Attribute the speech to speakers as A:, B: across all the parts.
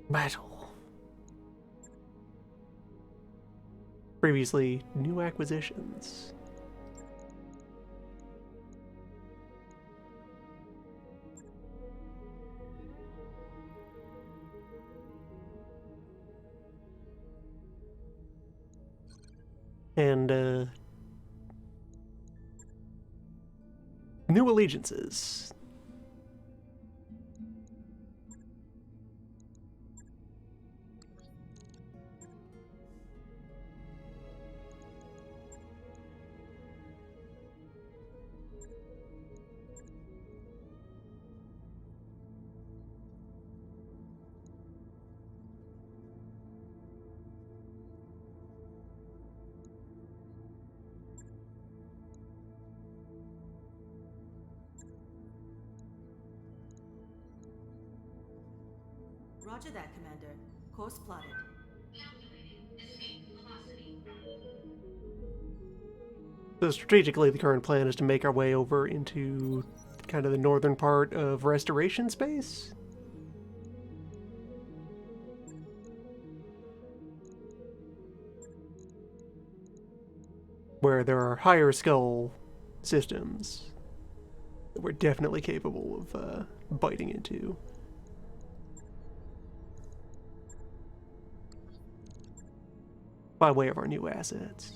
A: Battle. Previously, new acquisitions. And, new allegiances.
B: Roger that, Commander. Course plotted.
A: So strategically, the current plan is to make our way over into kind of the northern part of Restoration space. Where there are higher skull systems that we're definitely capable of biting into. By way of our new assets.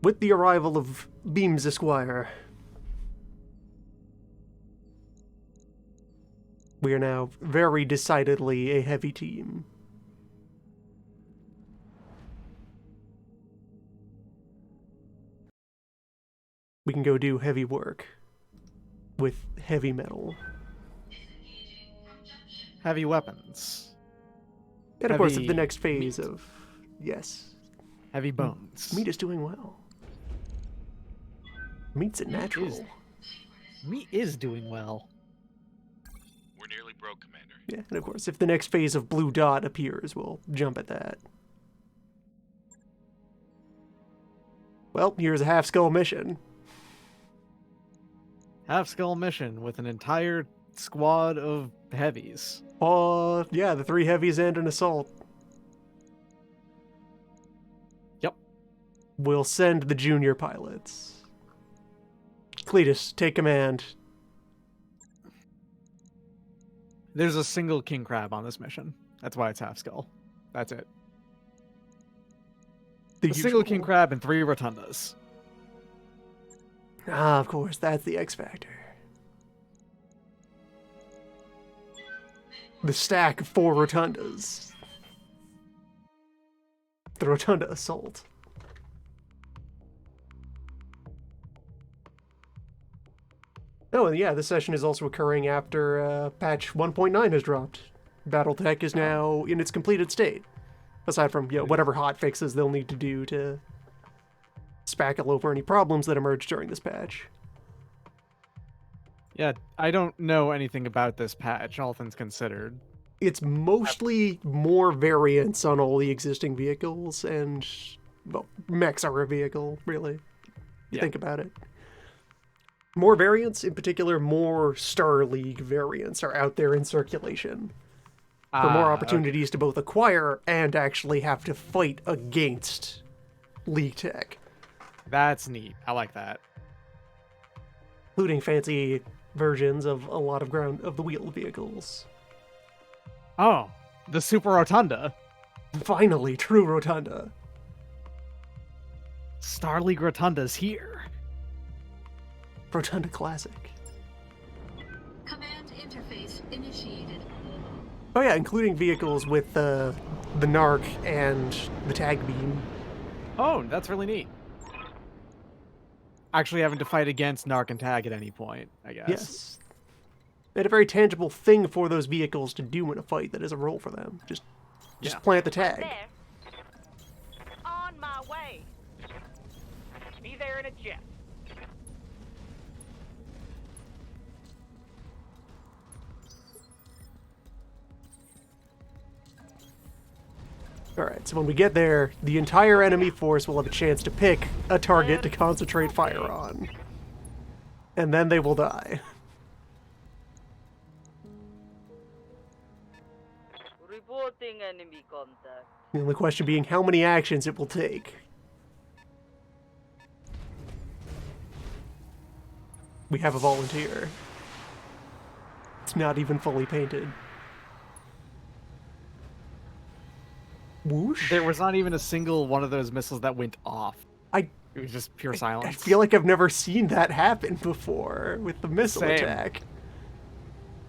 A: With the arrival of Beams Esquire, we are now very decidedly a heavy team. We can go do heavy work with heavy metal.
C: Heavy weapons.
A: And of course,
C: Heavy
A: the next phase
C: meat.
A: of, yes,
C: Heavy bones.
A: meat is doing well. Meat's a natural.
C: Meat is doing well.
D: We're nearly broke, Commander.
A: Yeah, and of course, if the next phase of Blue Dot appears, we'll jump at that. Well, here's a half-skull mission.
C: Half skull mission with an entire squad of heavies.
A: Yeah, the 3 heavies and an assault.
C: Yep.
A: We'll send the junior pilots. Cletus, take command.
C: There's a single king crab on this mission. That's why it's half skull. That's it.
A: The
C: A single
A: usual.
C: king crab and 3 rotundas.
A: Ah, of course, that's the X Factor. The stack of 4 rotundas. The rotunda assault. Oh, and yeah, this session is also occurring after patch 1.9 has dropped. Battletech is now in its completed state. Aside from, whatever hot fixes they'll need to do to spackle over any problems that emerged during this patch.
C: Yeah, I don't know anything about this patch, all things considered.
A: It's mostly more variants on all the existing vehicles, and, well, mechs are a vehicle, really. You think about it. More variants, in particular, more Star League variants are out there in circulation. For more opportunities to both acquire and actually have to fight against League Tech.
C: That's neat. I like that.
A: Including fancy versions of a lot of the wheeled vehicles.
C: Oh, the Super Rotunda.
A: Finally, true Rotunda.
C: Star League Rotunda's here.
A: Rotunda Classic.
E: Command interface initiated.
A: Oh yeah, including vehicles with the Narc and the Tag Beam.
C: Oh, that's really neat. Actually having to fight against Narc and Tag at any point, I guess.
A: Yes. And a very tangible thing for those vehicles to do in a fight that is a role for them. Just plant the tag.
F: There. On my way. Be there in a jet.
A: Alright, so when we get there, the entire enemy force will have a chance to pick a target to concentrate fire on. And then they will die.
G: Reporting enemy contact.
A: The only question being how many actions it will take. We have a volunteer. It's not even fully painted. Whoosh.
C: There was not even a single one of those missiles that went off. It was just pure silence.
A: I feel like I've never seen that happen before with the missile
C: Same.
A: attack.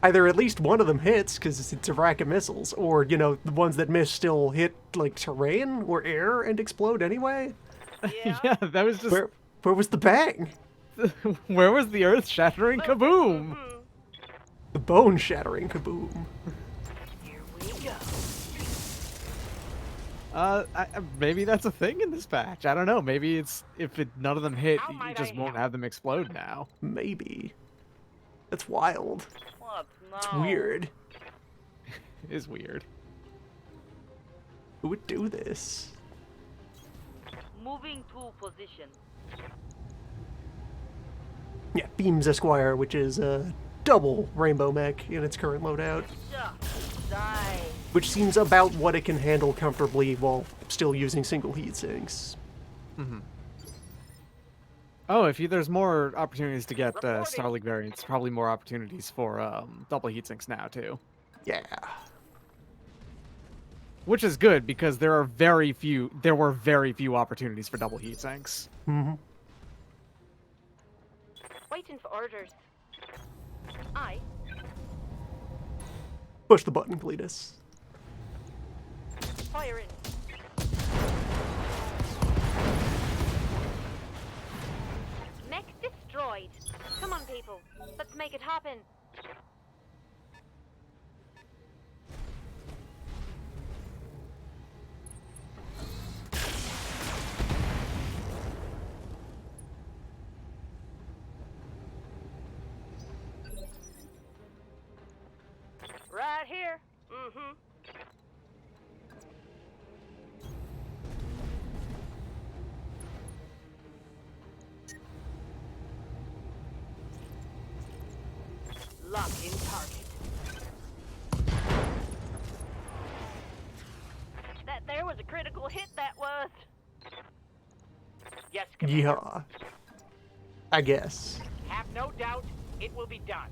A: Either at least one of them hits, because it's a rack of missiles, or, you know, the ones that miss still hit, like, terrain or air and explode anyway.
G: Yeah.
C: Yeah, that was just...
A: Where was the bang?
C: Where was the earth-shattering kaboom?
A: The bone-shattering kaboom.
G: Here we go.
C: Maybe that's a thing in this patch. I don't know. Maybe it's none of them hit,
F: How
C: you
F: might
C: just
F: I
C: won't
F: help?
C: have them explode now.
A: Maybe. That's wild.
G: What now?
A: It's weird.
C: It is weird.
A: Who would do this?
G: Moving to position.
A: Yeah, Beams Esquire, which is a double rainbow mech in its current loadout,
G: Just die.
A: which seems about what it can handle comfortably while still using single heat sinks.
C: Oh, there's more opportunities to get Starlink variants, probably more opportunities for double heatsinks now too.
A: Yeah.
C: Which is good because there were very few opportunities for double heatsinks.
A: Mm-hmm.
F: Waiting for orders. Aye.
A: Push the button, Cletus.
F: Fire in. Mech destroyed. Come on, people. Let's make it happen.
G: Right here.
F: Mm-hmm.
G: Lock in target.
F: That there was a critical hit, that was.
G: Yes, Commander.
A: Yeah. I guess.
G: Have no doubt, it will be done.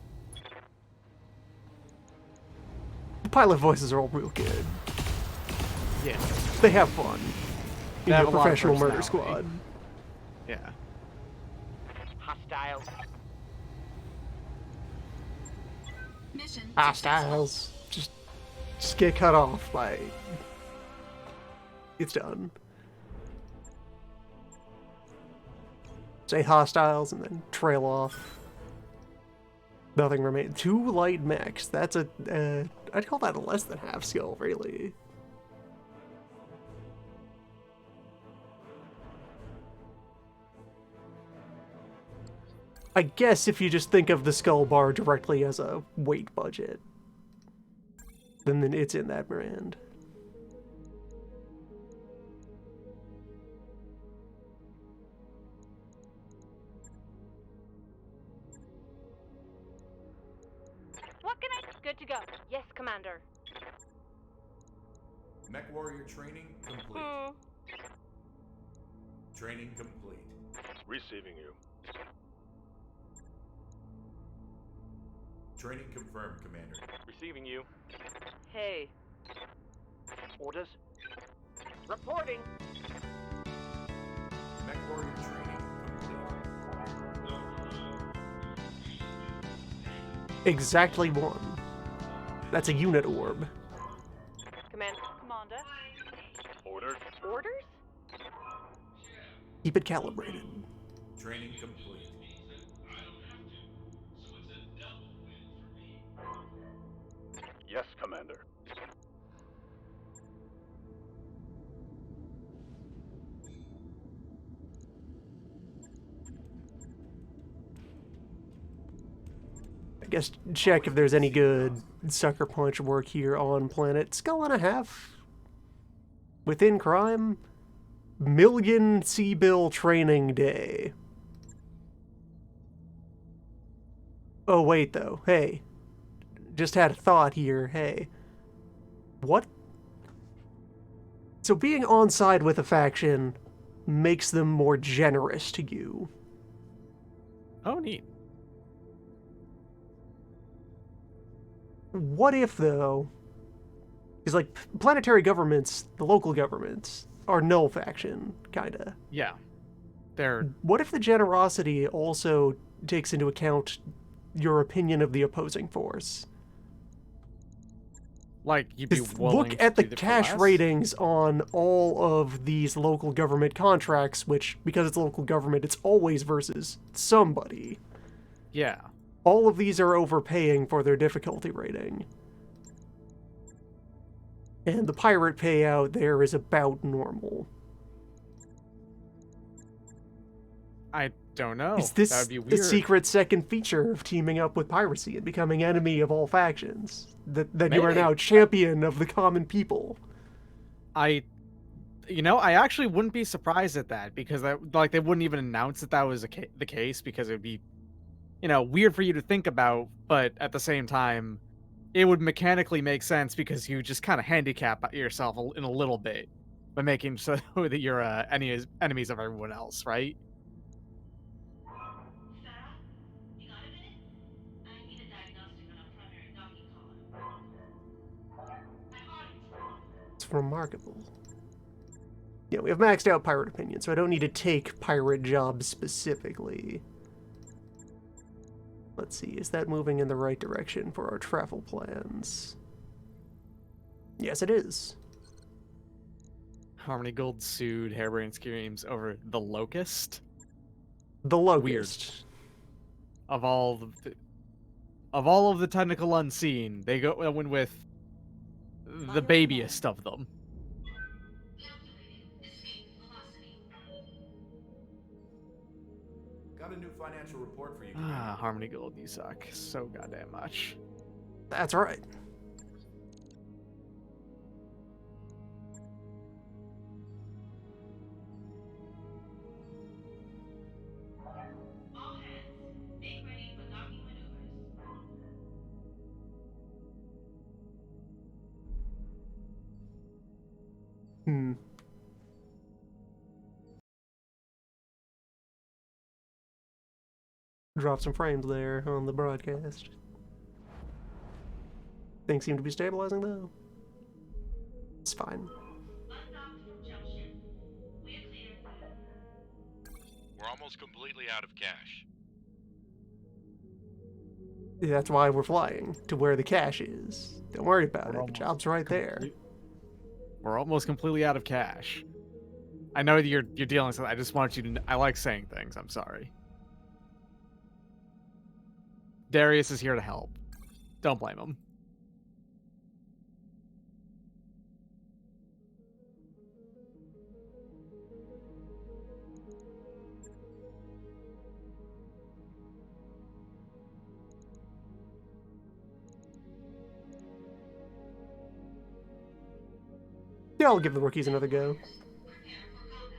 A: The pilot voices are all real good.
C: Yeah.
A: They have fun.
C: They
A: In
C: have
A: your
C: a lot of
A: professional murder
C: personality.
A: squad.
C: Yeah.
G: Hostile.
E: Mission
A: Hostiles. Just get cut off by... It's done. Say hostiles and then trail off. Nothing remains. 2 light mechs. That's a... I'd call that a less than half skill, really. I guess if you just think of the skull bar directly as a weight budget, then it's in that brand.
F: What can I... Good to go. Yes, Commander.
H: Mech Warrior training complete.
F: Hmm.
H: Training complete.
D: Receiving you.
H: Training confirmed, Commander.
D: Receiving you.
G: Hey.
F: Orders. Reporting.
H: Mech Warrior training complete.
A: Exactly 1. That's a unit orb.
F: Commander. Commander.
D: Order.
F: Orders?
A: Keep it calibrated.
H: Training complete.
D: Yes, Commander.
A: I guess check if there's any good sucker punch work here on planet Skull and a Half. Within Crime, Million Sea-Bill Training Day. Oh, wait, though. Hey. Just had a thought here. Hey. What So being on side with a faction makes them more generous to you.
C: Oh, neat.
A: What if, though, because, like, planetary governments, the local governments, are null faction, kinda.
C: Yeah. They're
A: What if the generosity also takes into account your opinion of the opposing force?
C: like you'd be
A: Just
C: willing
A: look at
C: to
A: the
C: do
A: cash
C: less?
A: ratings on all of these local government contracts, which, because it's local government, it's always versus somebody.
C: Yeah.
A: All of these are overpaying for their difficulty rating. And the pirate payout there is about normal.
C: I don't know.
A: Is this
C: That would be
A: the
C: weird.
A: secret second feature of teaming up with piracy and becoming enemy of all factions? That you are
C: Maybe.
A: now champion of the common people?
C: I actually wouldn't be surprised at that because they wouldn't even announce that was the case because it would be, weird for you to think about, but at the same time, it would mechanically make sense because you just kind of handicap yourself in a little bit by making so that you're enemies of everyone else, right?
E: Sarah, you got a minute? I need a diagnostic on a primary docking column. I'm on it.
A: It's remarkable. Yeah, we have maxed out pirate opinion, so I don't need to take pirate jobs specifically. Let's see, is that moving in the right direction for our travel plans? Yes, it is.
C: Harmony Gold sued Harebrained Schemes over the Locust.
A: The Locust.
C: Of all of the technical unseen, they went with the babiest of them.
E: Calculating escape velocity.
H: Got a new financial report for you.
C: Ah, Harmony Gold, you suck so goddamn much.
A: That's right.
E: All hands, make ready for docking maneuvers.
A: Drop some frames there on the broadcast. Things seem to be stabilizing though. It's fine.
E: Undocked from jump ship. We're clear.
I: We're almost completely out of cash.
A: That's why we're flying to where the cash is. Don't worry about it. The job's right there.
C: We're almost completely out of cash. I know that you're dealing with. I just want you to. I like saying things. I'm sorry. Darius is here to help. Don't blame him.
A: Yeah, I'll give the rookies another go.
E: Prepare for combat.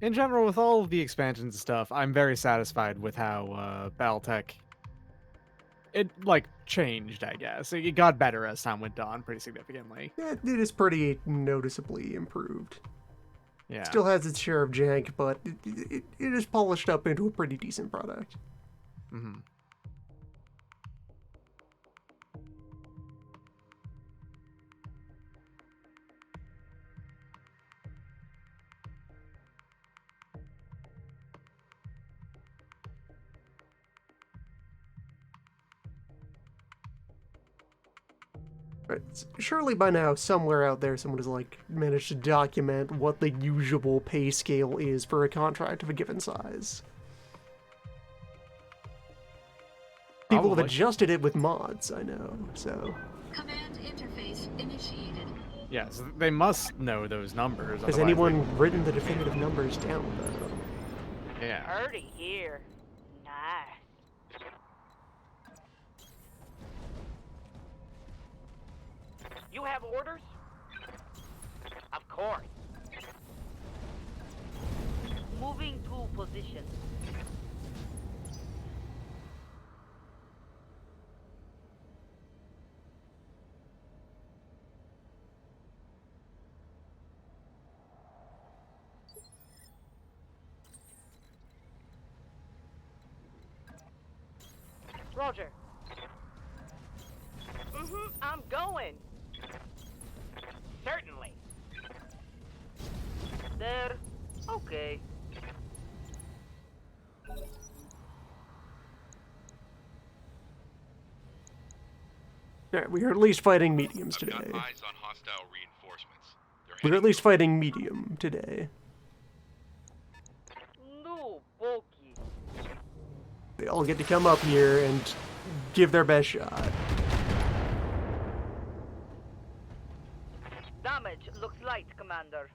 C: In general, with all of the expansions and stuff, I'm very satisfied with how Battletech changed, I guess. It got better as time went on pretty significantly.
A: It is pretty noticeably improved.
C: Yeah.
A: Still has its share of jank, but it is polished up into a pretty decent product.
C: Mm-hmm.
A: Right. Surely by now, somewhere out there, someone has managed to document what the usual pay scale is for a contract of a given size. People have
C: Probably.
A: adjusted it with mods, I know, so...
E: Command interface initiated.
C: Yes, they must know those numbers.
A: Has
C: otherwise
A: anyone written the definitive numbers down, though?
C: Yeah.
G: Already here. Nice. You have orders? Of course. Moving to position.
F: Roger. I'm going. Certainly. There. Okay.
A: Alright, we are at least fighting mediums
I: I've got
A: today.
I: eyes on hostile reinforcements. They're
A: We're at
I: heading
A: least fighting medium today.
F: No, Pokey.
A: They all get to come up here and give their best shot.
F: Damage looks light, Commander.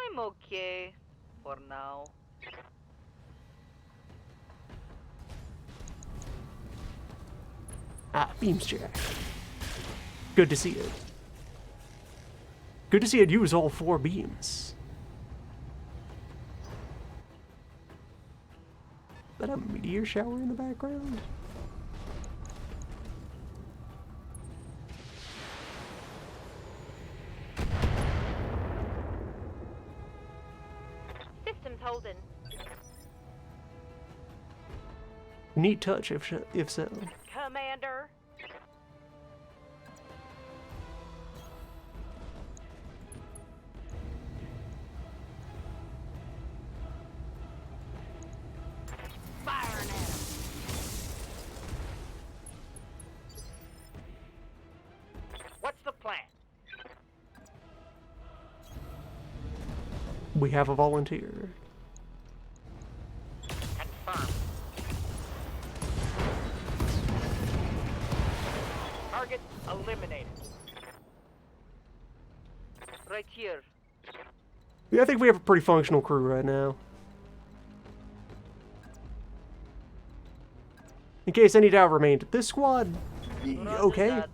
F: I'm okay for now.
A: Ah, beams jack. Good to see it. Good to see it use all 4 beams. Is that a meteor shower in the background?
F: Systems holding.
A: Neat touch, if so.
F: Commander. Firing at him. What's the plan?
A: We have a volunteer.
F: Confirmed. Target eliminated. Right here.
A: Yeah, I think we have a pretty functional crew right now. In case any doubt remained, this squad, okay,
F: that.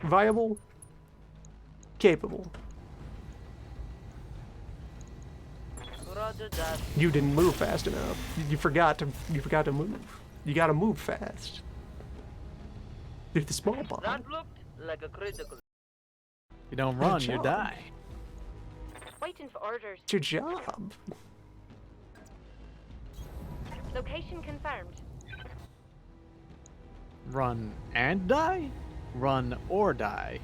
A: viable, capable.
F: Roger that.
A: You didn't move fast enough. You forgot to move. You gotta move fast. Do the small bomb.
F: That looked like a critical.
C: If you don't run, you
A: job.
C: die.
E: Waiting for orders.
A: It's your job.
E: Location confirmed.
C: Run and die? Run or die?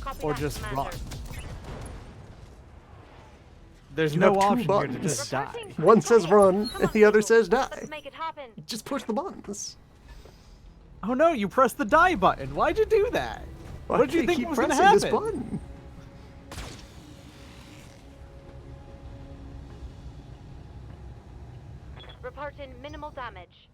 E: Copy
C: Or
E: that,
C: just
E: Commander.
C: run? There's
A: You
C: no
A: have 2
C: option here to
A: buttons.
C: just die.
A: One says run,
E: Come
A: and
E: on,
A: the other
E: people.
A: says die.
E: Let's make it happen.
A: Just push the buttons.
C: Oh no, you pressed the die button. Why'd you do that?
A: Why
C: What did you
A: do
C: think
A: keep
C: was gonna
A: pressing this
C: happen?
A: button?
E: Reporting minimal damage.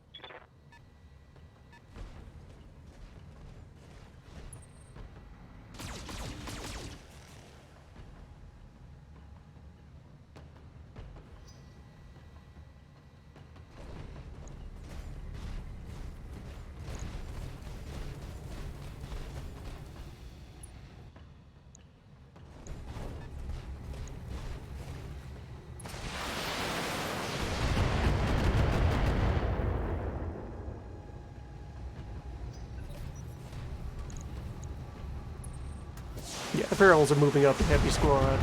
A: Yeah, the barrels are moving up the heavy squad.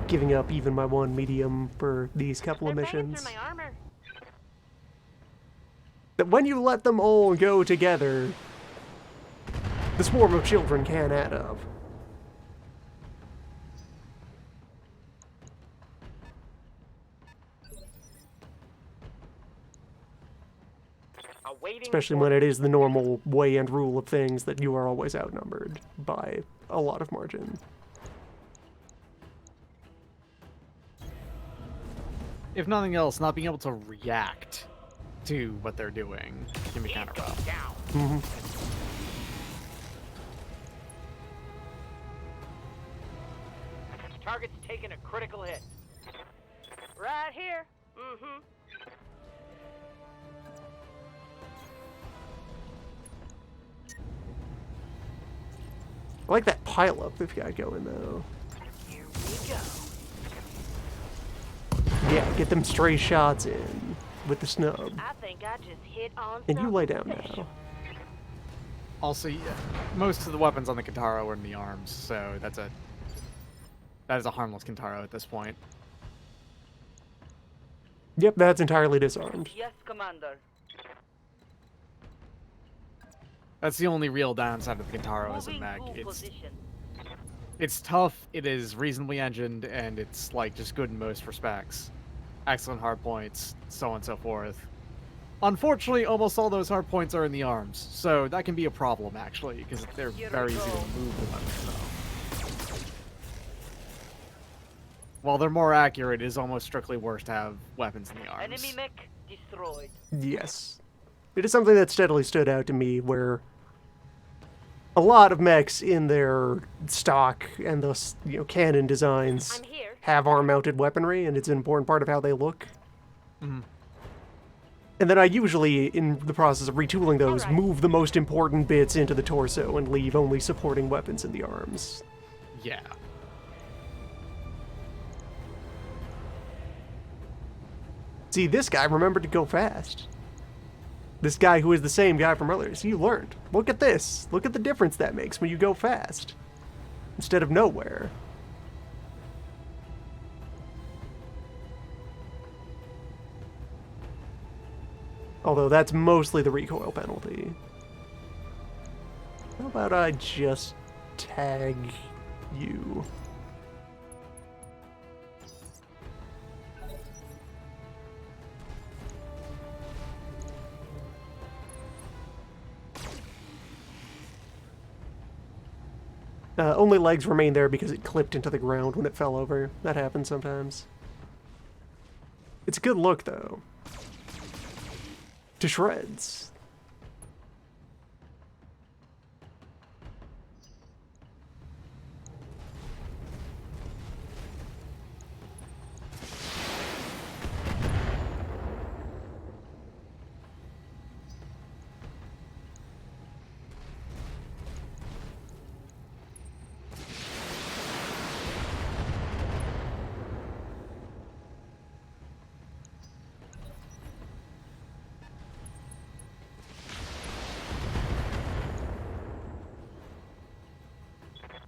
A: Giving up even my 1 medium for these couple of
E: They're banging
A: missions.
E: through my armor.
A: That when you let them all go together, the swarm of children can add up.
F: Awaiting
A: Especially when it is the normal way and rule of things that you are always outnumbered by a lot of margin.
C: If nothing else, not being able to react to what they're doing can be kind of rough.
F: down.
A: Mm-hmm.
F: Target's taking a critical hit. Right here. Mm-hmm.
A: I like that pile-up they've got going, though.
G: Here we go.
A: Yeah, get them stray shots in with the snub.
G: I think I just hit on
A: And you lay
G: something
A: down
G: special.
A: now.
C: Also, yeah, most of the weapons on the Kintaro are in the arms, so that is a harmless Kintaro at this point.
A: Yep, that's entirely disarmed.
G: Yes, Commander.
C: That's the only real downside of the Kintaro as a
G: Moving
C: mech.
G: to position.
C: It's tough, it is reasonably engined, and it's like just good in most respects. Excellent hard points, so on and so forth. Unfortunately, almost all those hard points are in the arms, so that can be a problem actually, because they're
G: Here we
C: very easy
G: go.
C: to move the weapons. So. While they're more accurate, it is almost strictly worse to have weapons in the arms.
G: Enemy mech destroyed.
A: Yes. It is something that steadily stood out to me, where a lot of mechs in their stock and thus, canon designs
G: I'm here.
A: have arm-mounted weaponry, and it's an important part of how they look.
C: Mhm.
A: And then I usually, in the process of retooling those,
G: Alright.
A: move the most important bits into the torso and leave only supporting weapons in the arms.
C: Yeah.
A: See, this guy remembered to go fast. This guy who is the same guy from earlier. See, you learned. Look at this. Look at the difference that makes when you go fast. Instead of nowhere. Although that's mostly the recoil penalty. How about I just tag you? Only legs remain there because it clipped into the ground when it fell over. That happens sometimes. It's a good look, though. To shreds.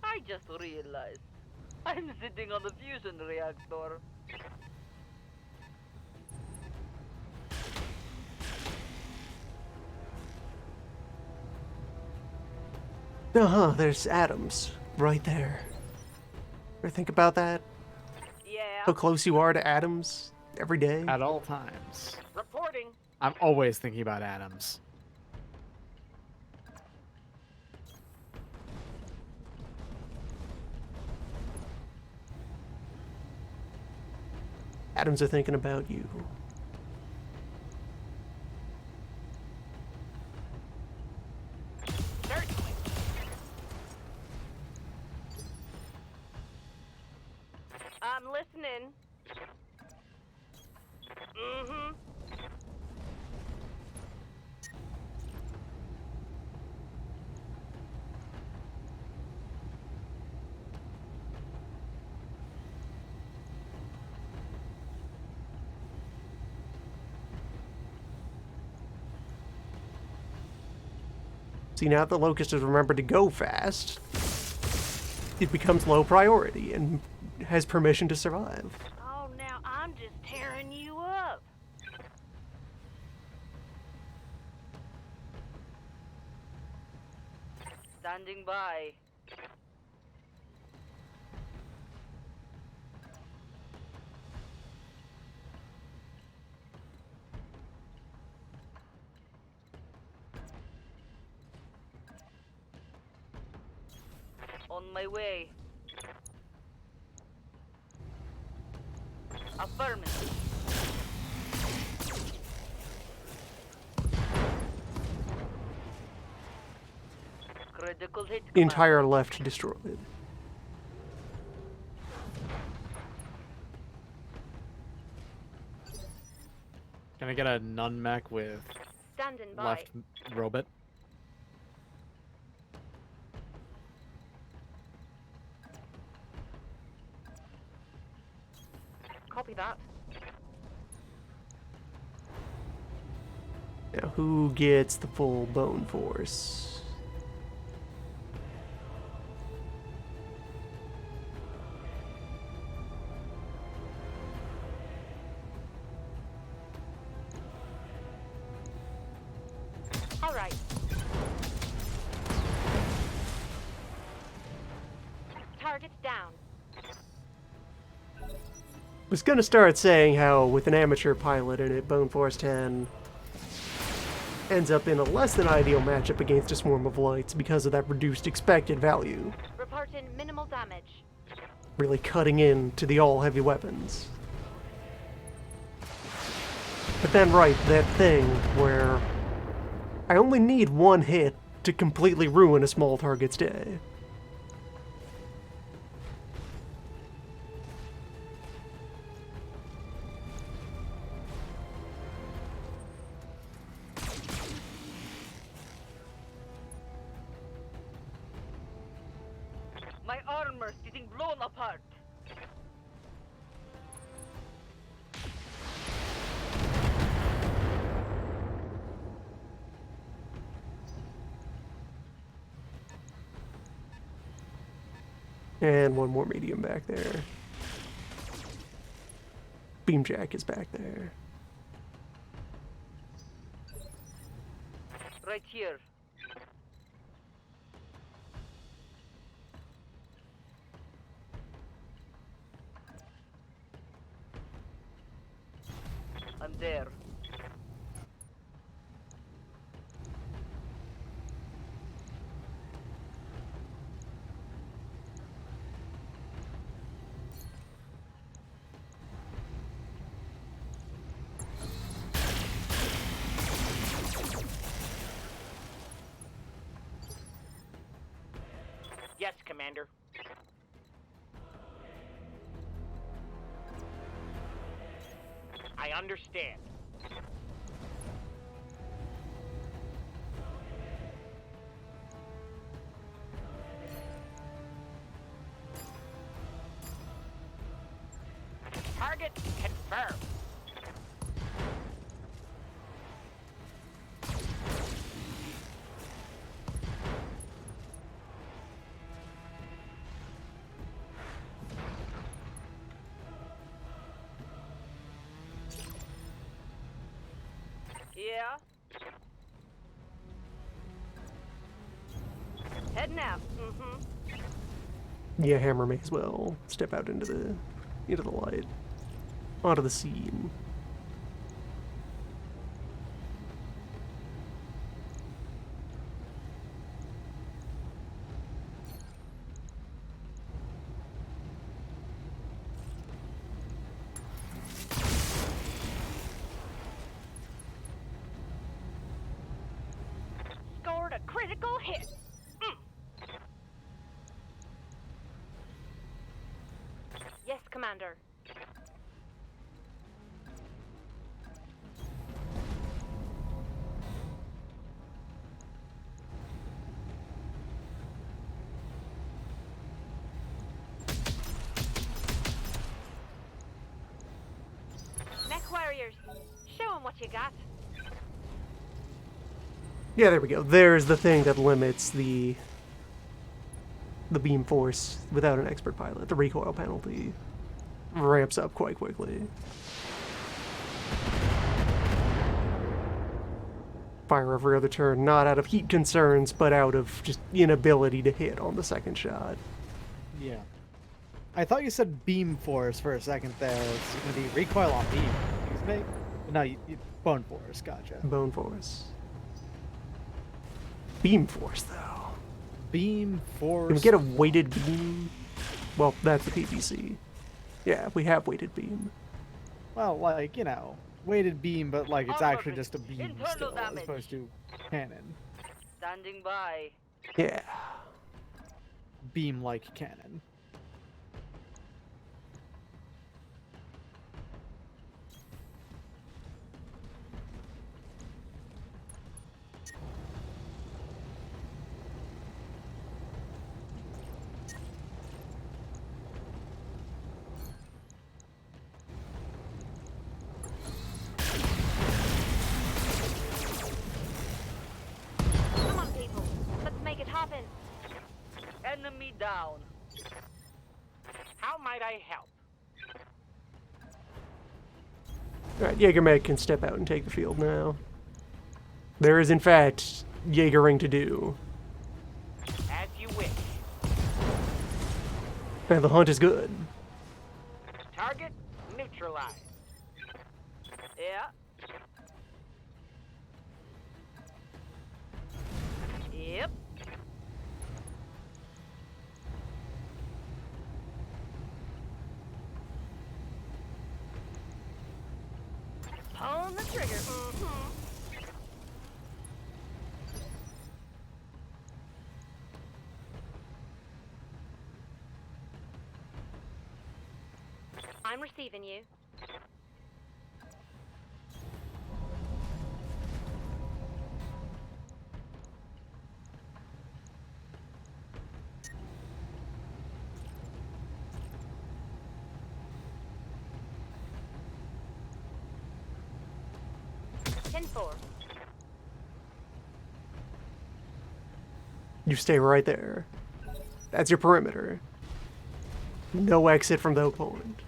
G: I just realized I'm sitting on the fusion reactor.
A: Uh-huh, there's atoms right there. Ever think about that?
G: Yeah.
A: How close you are to atoms every day?
C: At all times.
G: Reporting.
C: I'm always thinking about atoms.
A: Atoms are thinking about you.
G: Certainly. I'm listening. Mm-hmm.
A: See, now that the Locust has remembered to go fast, it becomes low priority and has permission to survive.
G: Oh, now I'm just tearing you up. Standing by. On my way. Affirmative. Critical hit.
A: The entire left destroyed.
C: Can I get a nun mech with
G: Standing by.
C: left robot?
F: Copy that.
A: Now, who gets the full bone force?
F: All right. Target's down.
A: Was gonna start saying how with an amateur pilot in it, Bone Force 10 ends up in a less than ideal matchup against a swarm of lights because of that reduced expected value,
F: Reporting minimal damage.
A: really cutting into the all-heavy weapons. But then, right, that thing where I only need one hit to completely ruin a small target's day.
G: My armor's getting blown apart.
A: And one more medium back there. Beamjack is back there.
G: Right here. I'm there.
F: Yes, Commander. I understand. Target confirmed.
G: Yeah? Heading out.
A: Yeah, Hammer may as well step out into the light. Onto the scene.
F: Scored a critical hit. Yes, Commander. Mech warriors, show 'em what you got.
A: Yeah, there we go. There's the thing that limits the beam force without an expert pilot. The recoil penalty ramps up quite quickly. Fire every other turn, not out of heat concerns, but out of just inability to hit on the second shot.
C: Yeah. I thought you said beam force for a second there. It's going to be recoil on beam. Excuse me? No, bone force. Gotcha.
A: Bone force. Beam force, though.
C: Beam force.
A: Can we get a weighted beam? Well, that's the PVC. Yeah, we have weighted beam.
C: Well, like, weighted beam, but like it's actually just a beam
G: Internal
C: still, as
G: damage.
C: opposed to cannon.
G: Standing by.
A: Yeah.
C: Beam-like cannon.
G: down.
F: How might I help?
A: Alright, Jägermeg can step out and take the field now. There is, in fact, Jägering to do.
F: As you wish.
A: And the hunt is good.
F: Target neutralized.
G: Yeah. Yep. Pull the trigger. Mm-hmm.
E: I'm receiving you. Ten-4.
A: You stay right there. That's your perimeter. No exit from the opponent.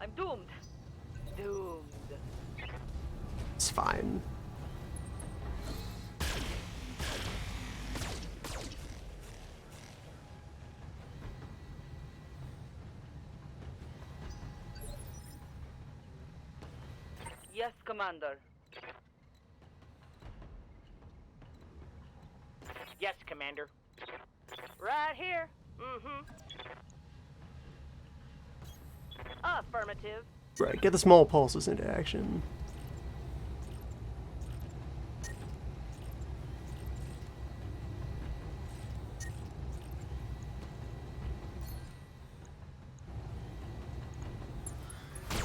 G: I'm doomed. Doomed.
A: It's fine.
G: Yes, Commander.
F: Yes, Commander.
G: Right here. Mm-hmm. Affirmative.
A: Right, get the small pulses into action.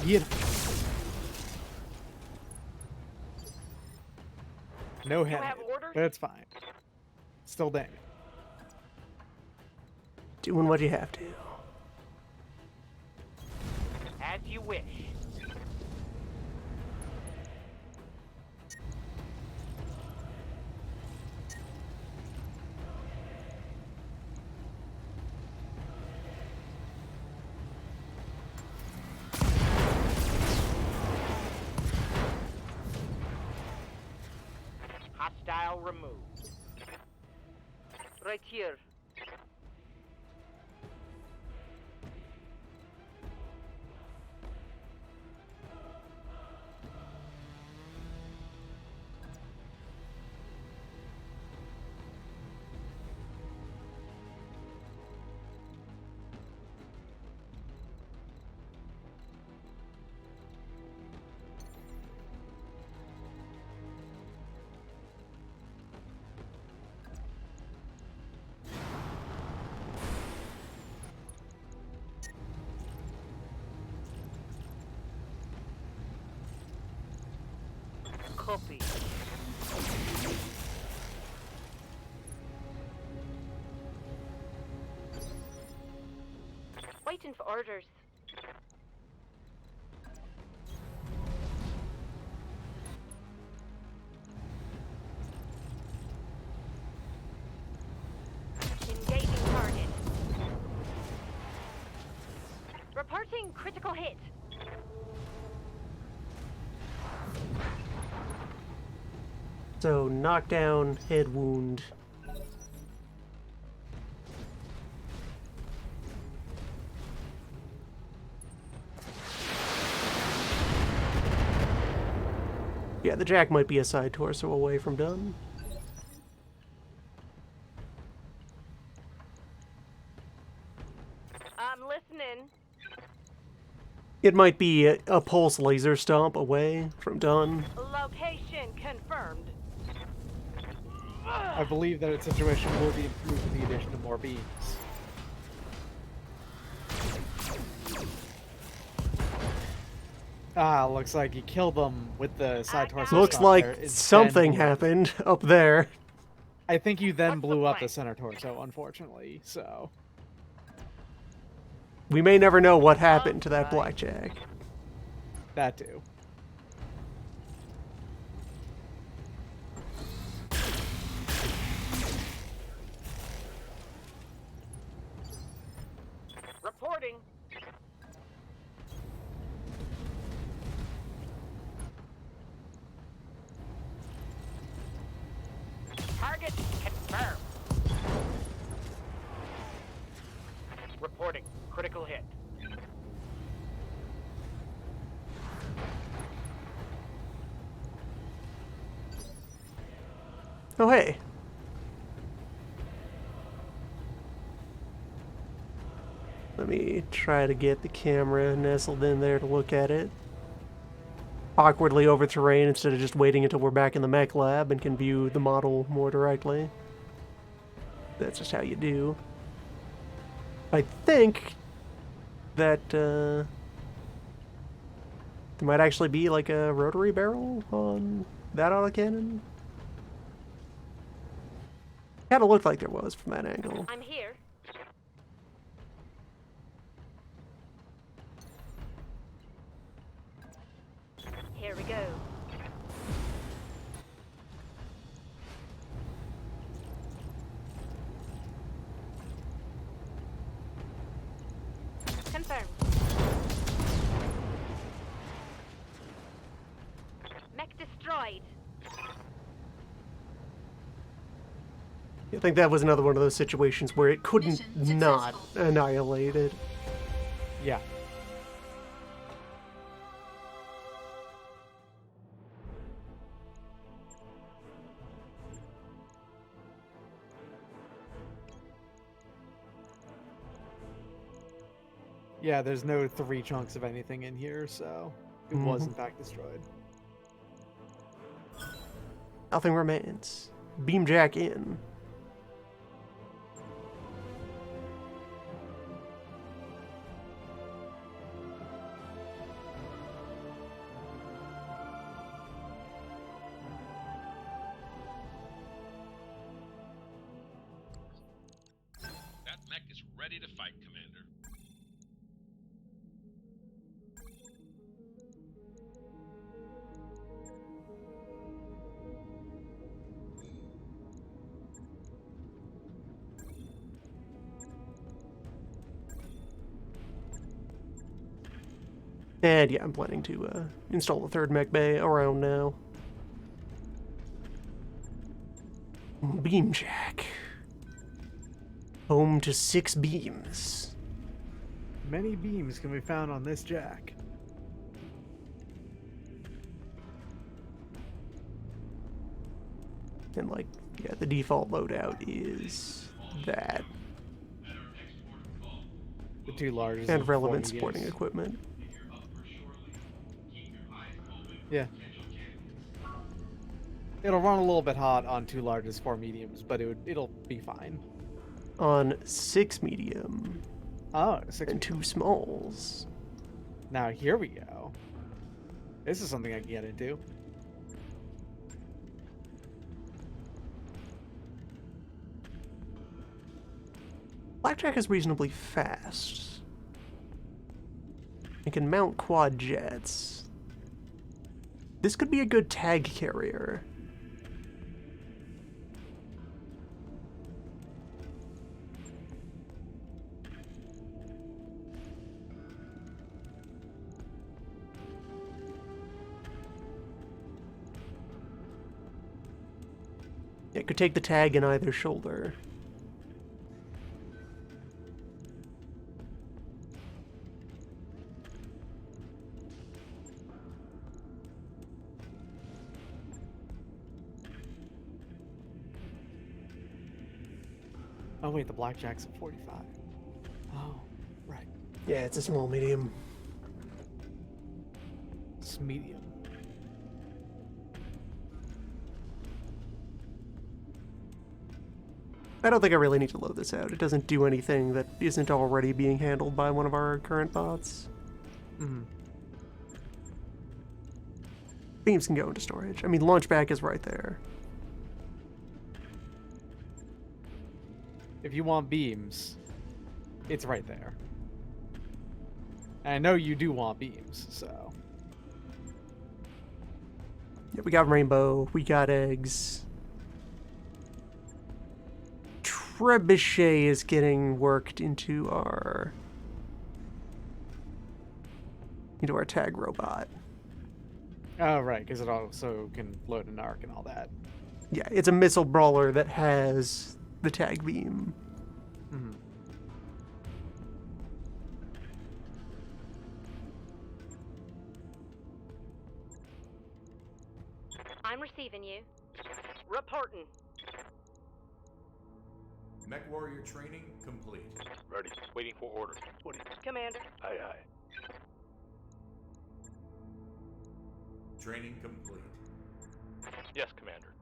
C: Yeah. No
F: You
C: head.
F: have orders?
C: That's fine. Still damage.
A: Doing what you have to.
F: As you wish. Hostile removed.
G: Right here. Copy.
E: Waiting for orders. Engaging target. Reporting critical hit.
A: So, knockdown, head wound. Yeah, the jack might be a side torso away from done.
G: I'm listening.
A: It might be a pulse laser stomp away from done.
G: Location confirmed.
C: I believe that its situation will be improved with the addition of more beams. Ah, looks like you killed them with the side torso.
A: Looks
C: stuff
A: like
C: there. It then
A: something
C: blew up.
A: happened up there.
C: I think you then
F: What's the
C: blew up
F: plan?
C: the center torso, unfortunately. So
A: We may never know what happened to that
G: Alright.
A: blackjack.
C: that too.
F: Reporting. Target confirmed. Reporting. Critical hit.
A: Oh, hey. Let me try to get the camera nestled in there to look at it. Awkwardly over terrain instead of just waiting until we're back in the mech lab and can view the model more directly. That's just how you do. I think that there might actually be like a rotary barrel on that autocannon. Kinda looked like there was from that angle.
F: I'm here. Here we go. Confirmed. Mech destroyed.
A: I think that was another one of those situations where it couldn't
B: Mission
A: not
B: successful.
A: annihilate it.
C: Yeah. Yeah, there's no 3 chunks of anything in here, so it was in fact destroyed.
A: Nothing remains. Beam jack in.
I: That mech is ready to fight, Commander.
A: And yeah, I'm planning to install the third mech bay around now. Beam jack. Home to 6 beams.
C: Many beams can be found on this jack.
A: And like, yeah, the default loadout is that.
C: The 2 largest
A: And
C: and 4
A: relevant
C: mediums.
A: sporting equipment.
C: Yeah. It'll run a little bit hot on 2 largest, 4 mediums, but it'll be fine.
A: On 6 medium
C: Oh, 6
A: and 2 smalls.
C: Now here we go. This is something I can get into.
A: Blackjack is reasonably fast. It can mount quad jets. This could be a good tag carrier. It could take the tag in either shoulder.
C: Oh wait, the blackjack's at 45. Oh, right.
A: Yeah, it's a small medium.
C: It's medium.
A: I don't think I really need to load this out. It doesn't do anything that isn't already being handled by one of our current bots.
C: Mhm.
A: beams can go into storage. I mean, launch back is right there.
C: If you want beams, it's right there. And I know you do want beams, so.
A: Yeah, we got rainbow, we got eggs. Trebuchet is getting worked into our tag robot.
C: Oh, right, because it also can load an arc and all that.
A: Yeah, it's a missile brawler that has the tag beam.
C: Mm-hmm.
E: I'm receiving you.
F: Reporting.
H: Mech warrior training complete.
D: Ready. Waiting for orders.
F: Commander.
D: Aye, aye.
H: Training complete.
D: Yes, Commander.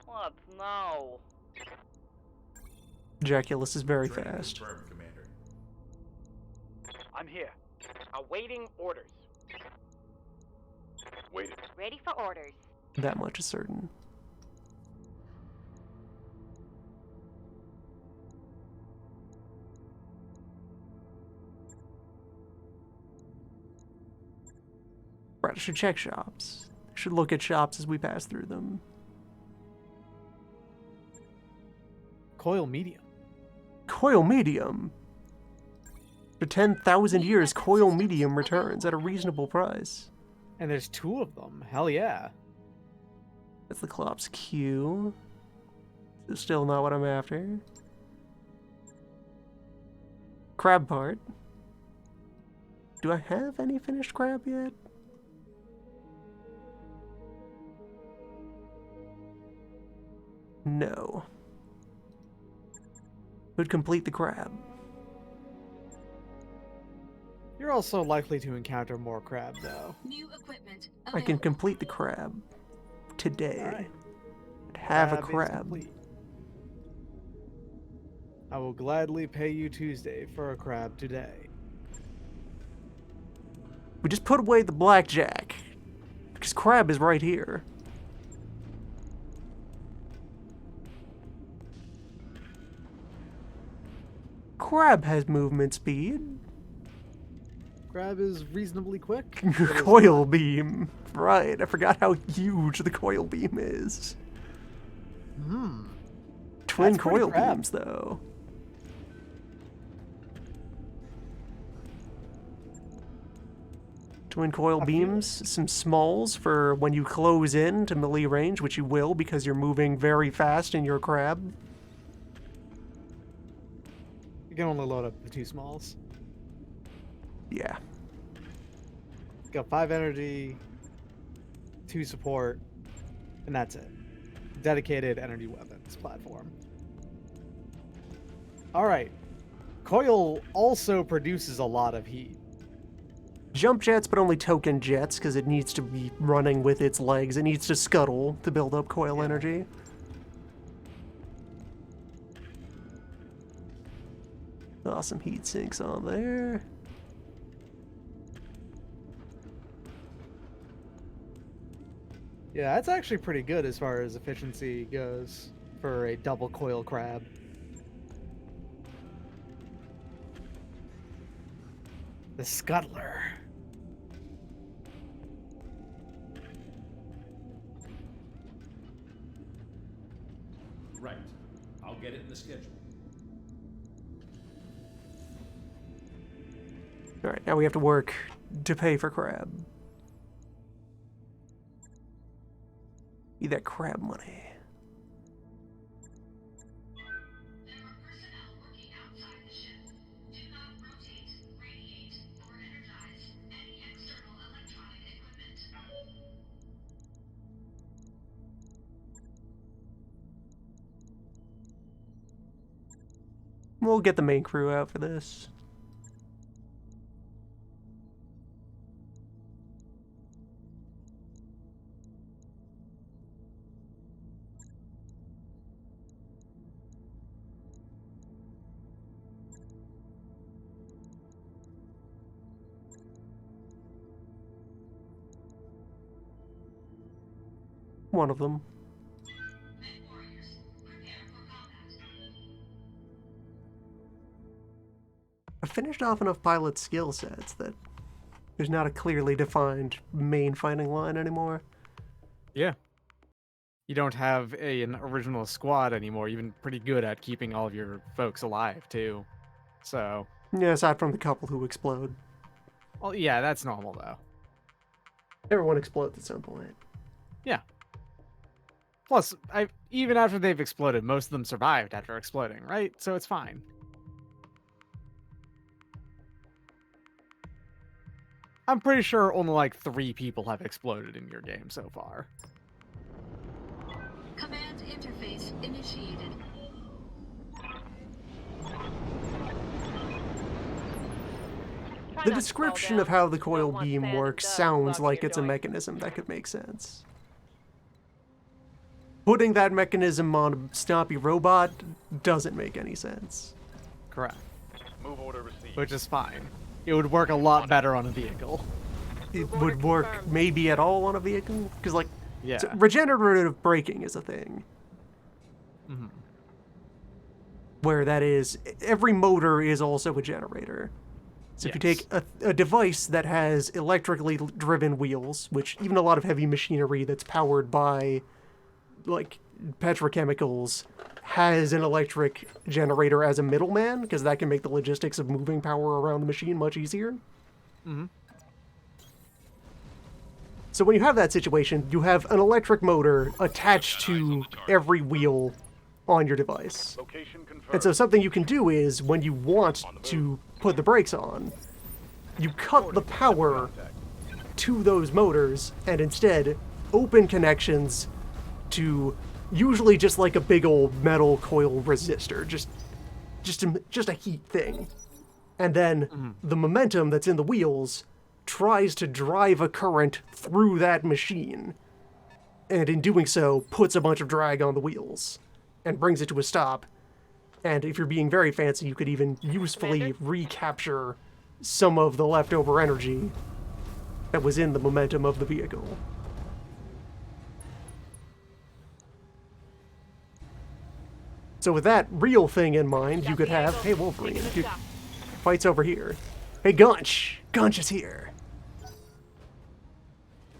G: What now?
A: Jaculus is very
H: Training
A: fast.
H: confirmed, Commander.
F: I'm here. Awaiting orders.
D: Waiting.
E: Ready for orders.
A: That much is certain. Right, I should check shops. I should look at shops as we pass through them.
C: Coil medium.
A: Coil medium. For 10,000 years, coil medium returns at a reasonable price.
C: And there's 2 of them. Hell yeah.
A: That's the Clops Q. This is still not what I'm after. Crab part. Do I have any finished crab yet? No. Would complete the crab.
C: You're also likely to encounter more crab, though.
B: New equipment.
A: I can complete the crab today.
C: Alright.
A: I'd have a
C: is
A: crab.
C: complete. I will gladly pay you Tuesday for a crab today.
A: We just put away the blackjack. Because crab is right here. Crab has movement speed.
C: Crab is reasonably quick.
A: Coil beam. Right, I forgot how huge the coil beam is.
C: Hmm.
A: Twin
C: That's pretty
A: coil
C: crap.
A: beams, though. Twin coil beams, some smalls for when you close in to melee range, which you will because you're moving very fast in your crab.
C: You can only load up the 2 smalls.
A: Yeah.
C: Got 5 energy, 2 support, and that's it. Dedicated energy weapons platform. Alright. Coil also produces a lot of heat.
A: Jump jets, but only token jets, because it needs to be running with its legs. It needs to scuttle to build up coil energy. Awesome heat sinks on there.
C: Yeah, that's actually pretty good as far as efficiency goes for a double coil crab. The Scuttler.
H: Right. I'll get it in the schedule.
A: Alright, now we have to work to pay for crab. Need that crab money.
E: There are personnel working outside the ship. Do not rotate, radiate, or energize any external electronic equipment.
A: We'll get the main crew out for this. One of them.
E: Men warriors, prepare for combat.
A: I've finished off enough pilot skill sets that there's not a clearly defined main fighting line anymore.
C: Yeah. You don't have an original squad anymore. You've been pretty good at keeping all of your folks alive, too. So,
A: Yeah, aside from the couple who explode.
C: well, yeah, that's normal, though.
A: Everyone explodes at some point.
C: Yeah. Plus, even after they've exploded, most of them survived after exploding, right? So it's fine. I'm pretty sure only like 3 people have exploded in your game so far.
E: Command interface initiated.
F: Try
A: The
F: not to fall
A: description
F: down.
A: of how the
F: Don't
A: coil
F: want
A: beam
F: sand and
A: works
F: dust
A: sounds
F: blocking
A: like
F: your
A: it's a
F: joints.
A: mechanism that could make sense. Putting that mechanism on a stoppy robot doesn't make any sense.
C: Correct.
D: Move order received.
C: Which is fine. It would work a lot better on a vehicle.
A: It
F: Order
A: would work
F: confirmed.
A: maybe at all on a vehicle, because like
C: Yeah.
A: so regenerative braking is a thing.
C: Mhm.
A: Where that is, every motor is also a generator. So if you take a device that has electrically driven wheels, which even a lot of heavy machinery that's powered by like petrochemicals has an electric generator as a middleman, because that can make the logistics of moving power around the machine much easier.
C: Mhm.
A: So when you have that situation, you have an electric motor attached to every wheel on your device.
D: Location confirmed.
A: And so something you can do is, when you want to put the brakes on, you cut the power to those motors and instead open connections to usually just like a big old metal coil resistor, just a heat thing. And then the momentum that's in the wheels tries to drive a current through that machine, and in doing so puts a bunch of drag on the wheels and brings it to a stop. And if you're being very fancy, you could even usefully recapture some of the leftover energy that was in the momentum of the vehicle. So with that real thing in mind, you could have, hey Wolverine,
F: Taking a
A: dude,
F: shot.
A: fight's over here. Hey Gunch! Gunch is here!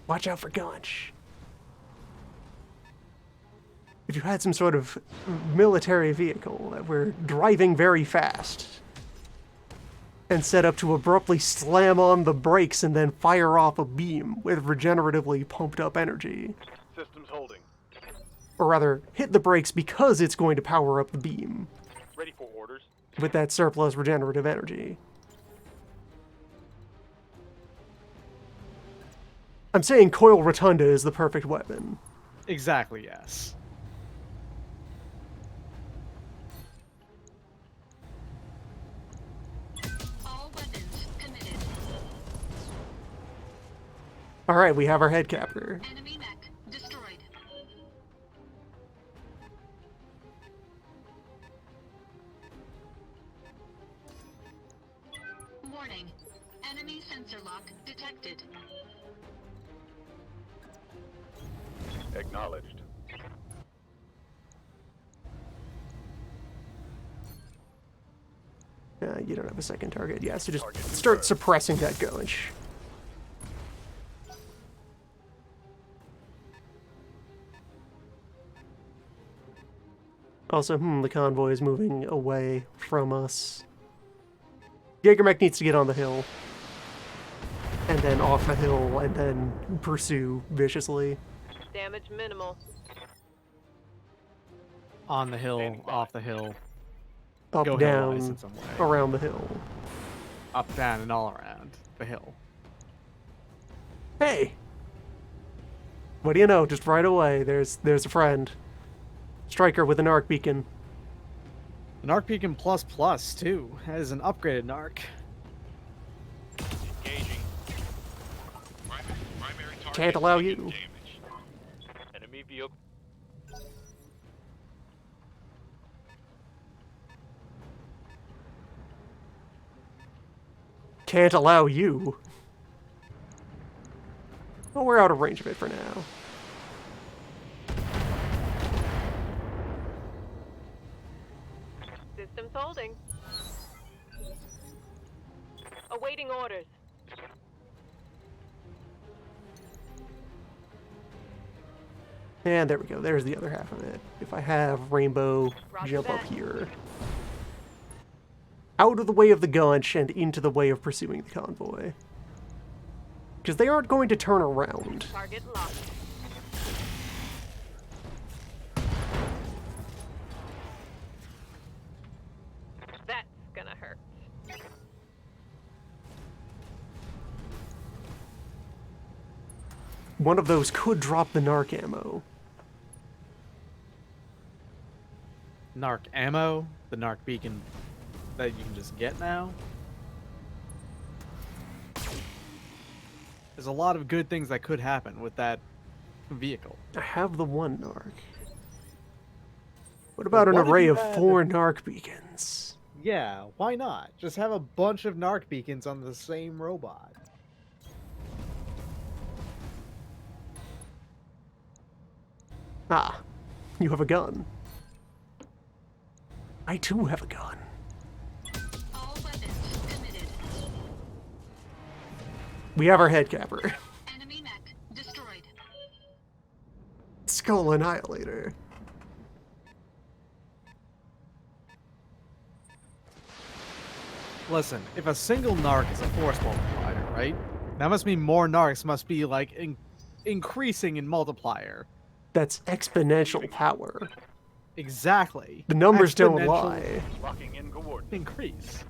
A: Watch out for Gunch. If you had some sort of military vehicle that were driving very fast and set up to abruptly slam on the brakes and then fire off a beam with regeneratively pumped up energy,
D: Systems holding.
A: or rather, hit the brakes because it's going to power up the beam
D: Ready for orders.
A: with that surplus regenerative energy. I'm saying Coil Rotunda is the perfect weapon.
C: Exactly, yes.
E: All weapons committed.
A: Alright, we have our head captor.
E: Enemy mech destroyed. Warning. Enemy sensor lock detected.
D: Acknowledged.
A: You don't have a second target. Yeah, so just start suppressing that Gunch. Also, the convoy is moving away from us. Jaegermech needs to get on the hill. And then off the hill, and then pursue viciously.
F: Damage minimal.
C: On the hill, off the hill,
A: Up,
C: go
A: down,
C: hillwise in some way.
A: around the hill.
C: Up, down, and all around the hill.
A: Hey! What do you know? Just right away, there's a friend. Striker with an arc beacon.
C: An Arc Beacon Plus Plus, too. That is an upgraded Narc.
I: Engaging. Primary target
A: Can't allow
I: taking
A: you.
I: damage.
D: Enemy vehicle.
A: Can't allow you. Well, we're out of range of it for now.
F: Systems holding. Awaiting orders.
A: And there we go. There's the other half of it. If I have Rainbow
F: Roger
A: jump up
F: that.
A: here. Out of the way of the gunch and into the way of pursuing the convoy. Because they aren't going to turn around.
F: Target locked. That's gonna hurt.
A: One of those could drop the narc ammo.
C: Narc ammo, the narc beacon that you can just get now. There's a lot of good things that could happen with that vehicle.
A: I have the one narc. What about an
C: what if
A: array
C: you
A: of
C: had-
A: 4 narc beacons?
C: Yeah, why not? Just have a bunch of narc beacons on the same robot.
A: Ah, you have a gun. I too have a gun.
E: All weapons committed.
A: We have our head capper.
E: Enemy mech destroyed.
A: Skull Annihilator.
C: Listen, if a single narc is a force multiplier, right? That must mean more narcs must be like increasing in multiplier.
A: That's exponential power.
C: Exactly.
A: The numbers don't
C: Exponential
A: lie.
D: Locking in coordinates.
C: Increase.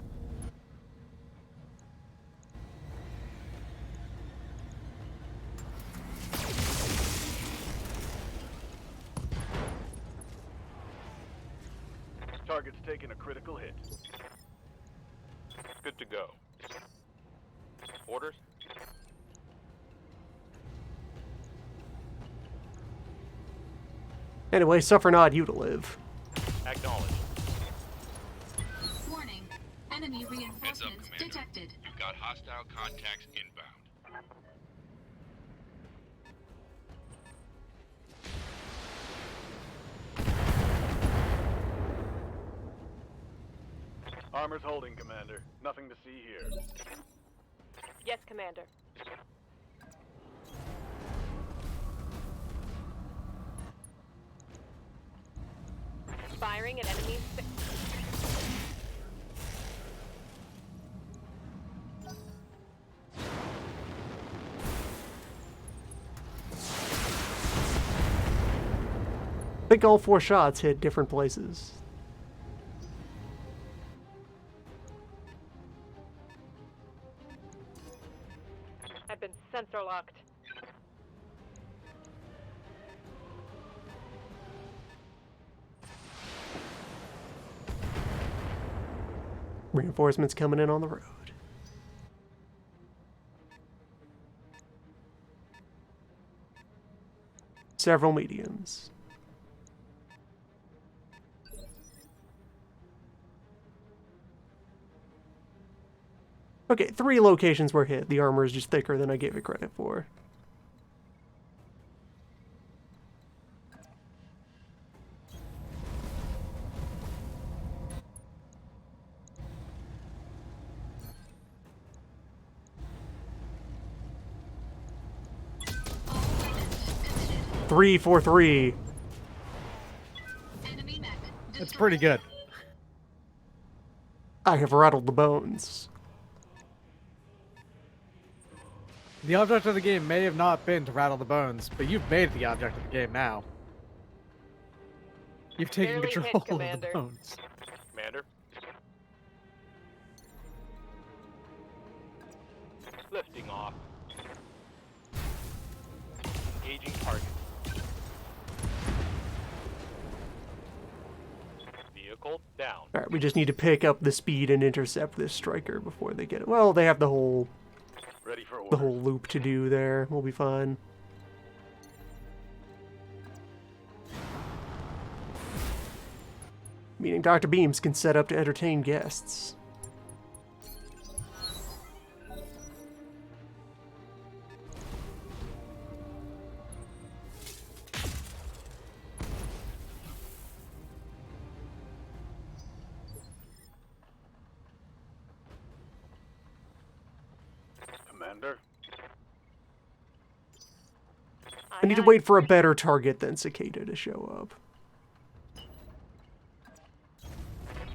D: Target's taking a critical hit. Good to go. Orders?
A: Anyway, suffer not you to live.
D: Acknowledged.
E: Warning. Enemy
I: Heads up,
E: reinforcements
I: Commander.
E: detected.
I: You've got hostile contacts inbound.
D: Armor's holding, Commander. Nothing to see here.
F: Yes, Commander. Firing at enemies.
A: I think all 4 shots hit different places.
F: I've been sensor locked.
A: Reinforcements coming in on the road. Several mediums. Okay, 3 locations were hit. The armor is just thicker than I gave it credit for.
E: All weapons committed.
A: 3-4-3.
E: Enemy mech destroyed.
C: It's pretty good.
A: I have rattled the bones.
C: The object of the game may have not been to rattle the bones, but you've made it the object of the game now. You've taken
F: Barely hit,
C: control of the
F: Commander.
C: bones.
D: Commander? Lifting off. Engaging target. Vehicle down.
A: Alright, we just need to pick up the speed and intercept this striker before they get it. Well, they have the whole
D: Ready for orders.
A: the whole loop to do there. We'll be fine. Meaning Dr. Beams can set up to entertain guests.
D: Commander.
A: I need to wait for a better target than Cicada to show up.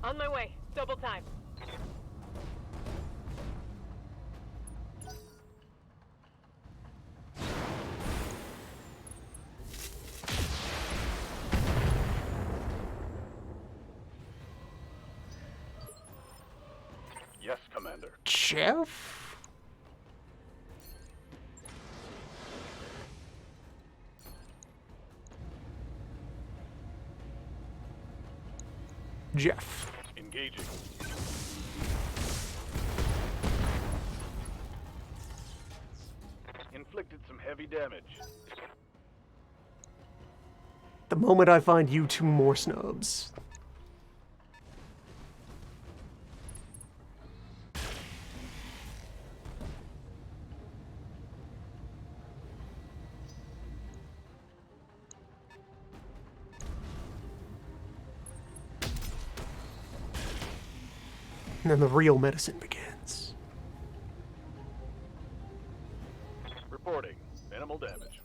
F: On my way. Double time.
D: Yes, Commander.
A: Jeff? Jeff.
D: Engaging. Inflicted some heavy damage.
A: The moment I find you, two more snubs. And then the real medicine begins.
D: Reporting. Minimal damage.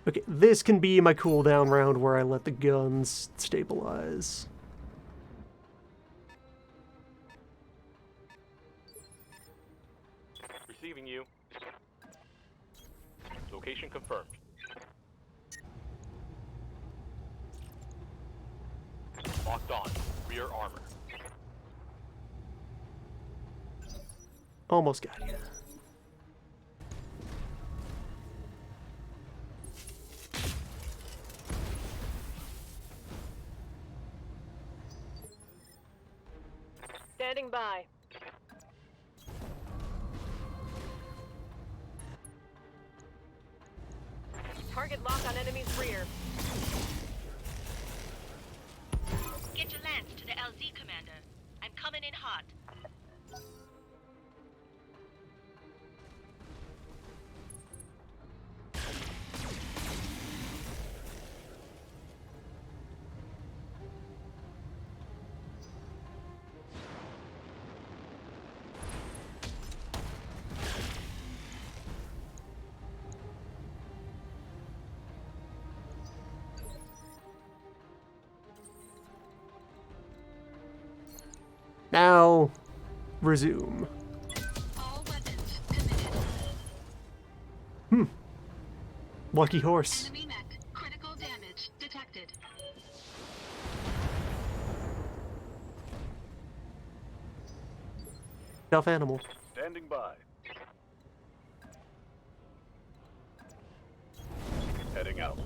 A: Okay, this can be my cooldown round where I let the guns stabilize.
D: Receiving you. Location confirmed. Locked on. Rear armor.
A: Almost got you.
F: Standing by. Target lock on enemy's rear.
B: Get your lance to the LZ, Commander. I'm coming in hot.
A: Now, resume.
E: All weapons committed.
A: Lucky horse.
E: Enemy mech. Critical damage detected.
A: Tough animal.
D: Standing by. Heading out.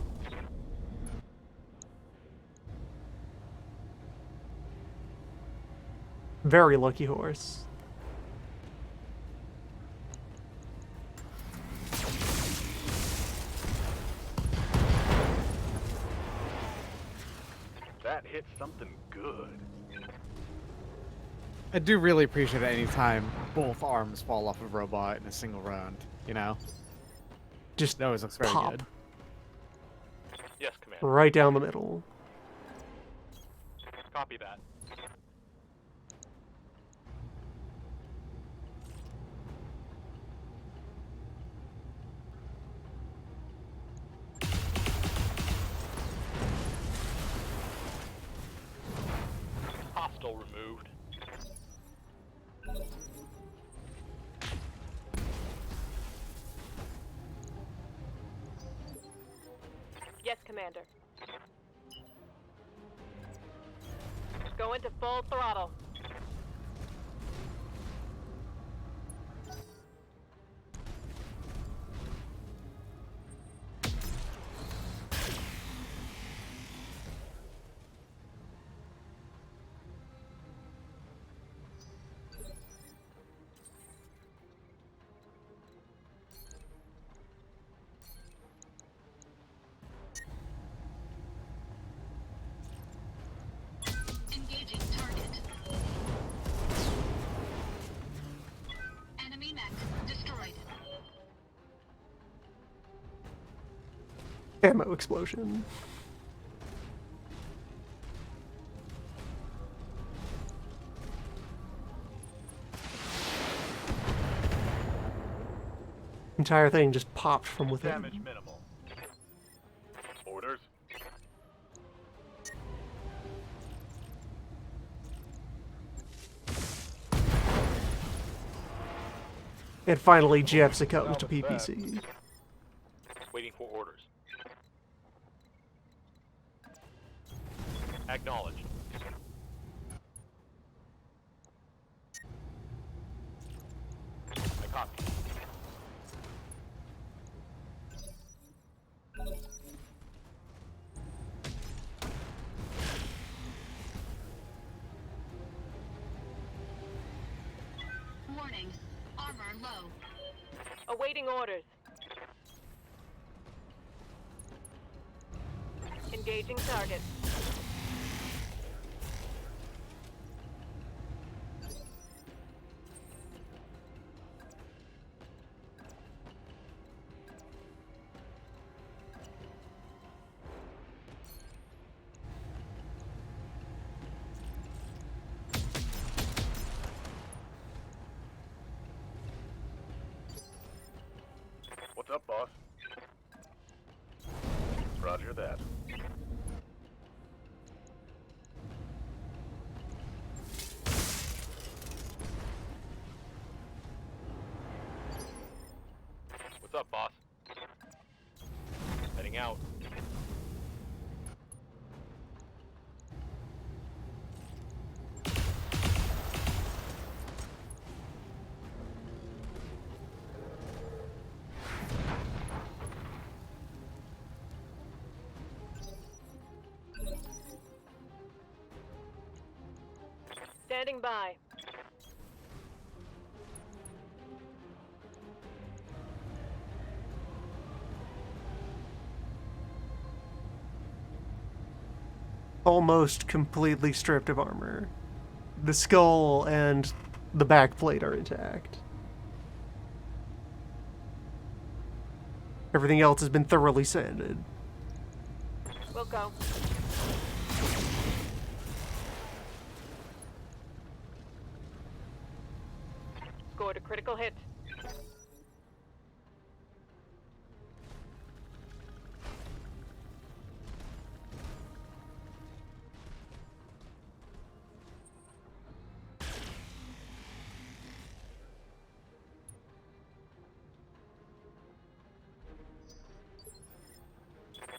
A: Very lucky horse.
D: That hit something good.
C: I do really appreciate it anytime both arms fall off a robot in a single round, you know?
A: Just
C: That always looks very
A: pop.
C: good.
D: Yes, Commander.
A: Right down the middle.
D: Copy that. Hostile removed.
F: Yes, Commander. Go into full throttle.
E: Engaging target.
A: Ammo explosion. Entire thing just popped from within.
D: Damage minimal. Orders.
A: And finally, Jeff succumbs to PPC.
D: Waiting for orders. Acknowledged. I copy.
E: Warning. Armor low.
F: Awaiting orders. Engaging target.
D: What's up, boss? Roger that. What's up, boss? Heading out.
F: Standing by.
A: Almost completely stripped of armor. The skull and the back plate are intact. Everything else has been thoroughly sanded.
F: We'll go. Scored a critical hit.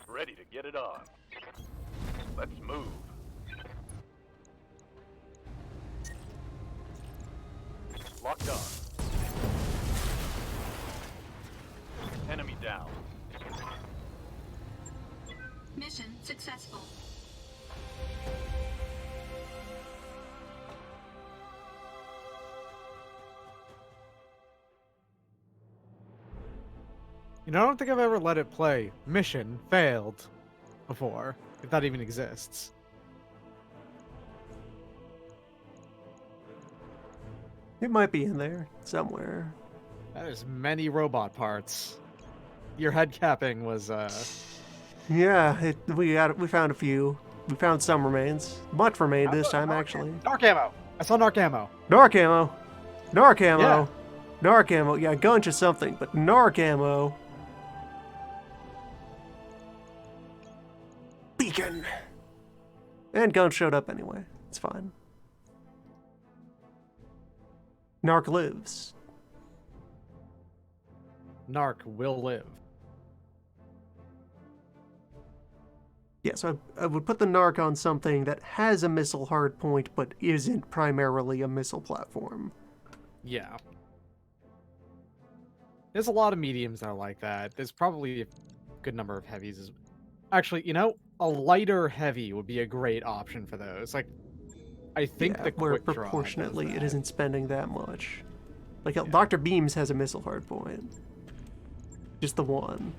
D: Ready to get it on. Let's move. Locked on. Enemy down.
E: Mission successful.
C: You know, I don't think I've ever let it play mission failed before, if that even exists.
A: It might be in there somewhere.
C: That is many robot parts. Your head capping was
A: Yeah, we found a few. We found some remains. Much remained this time, actually.
C: Narc ammo. I saw narc ammo.
A: Narc ammo. Narc ammo.
C: Yeah.
A: Narc ammo. Yeah, gunch is something, but narc ammo. Beacon. And gun showed up anyway. It's fine. Narc lives.
C: Narc will live.
A: Yeah, so I would put the Narc on something that has a missile hardpoint, but isn't primarily a missile platform.
C: Yeah. There's a lot of mediums that are like that. There's probably a good number of heavies. Actually, you know, a lighter heavy would be a great option for those. Like, I think the
A: where
C: quick draw does
A: proportionately it
C: that.
A: isn't spending that much. Like,
C: Yeah.
A: Dr. Beams has a missile hardpoint. Just the one.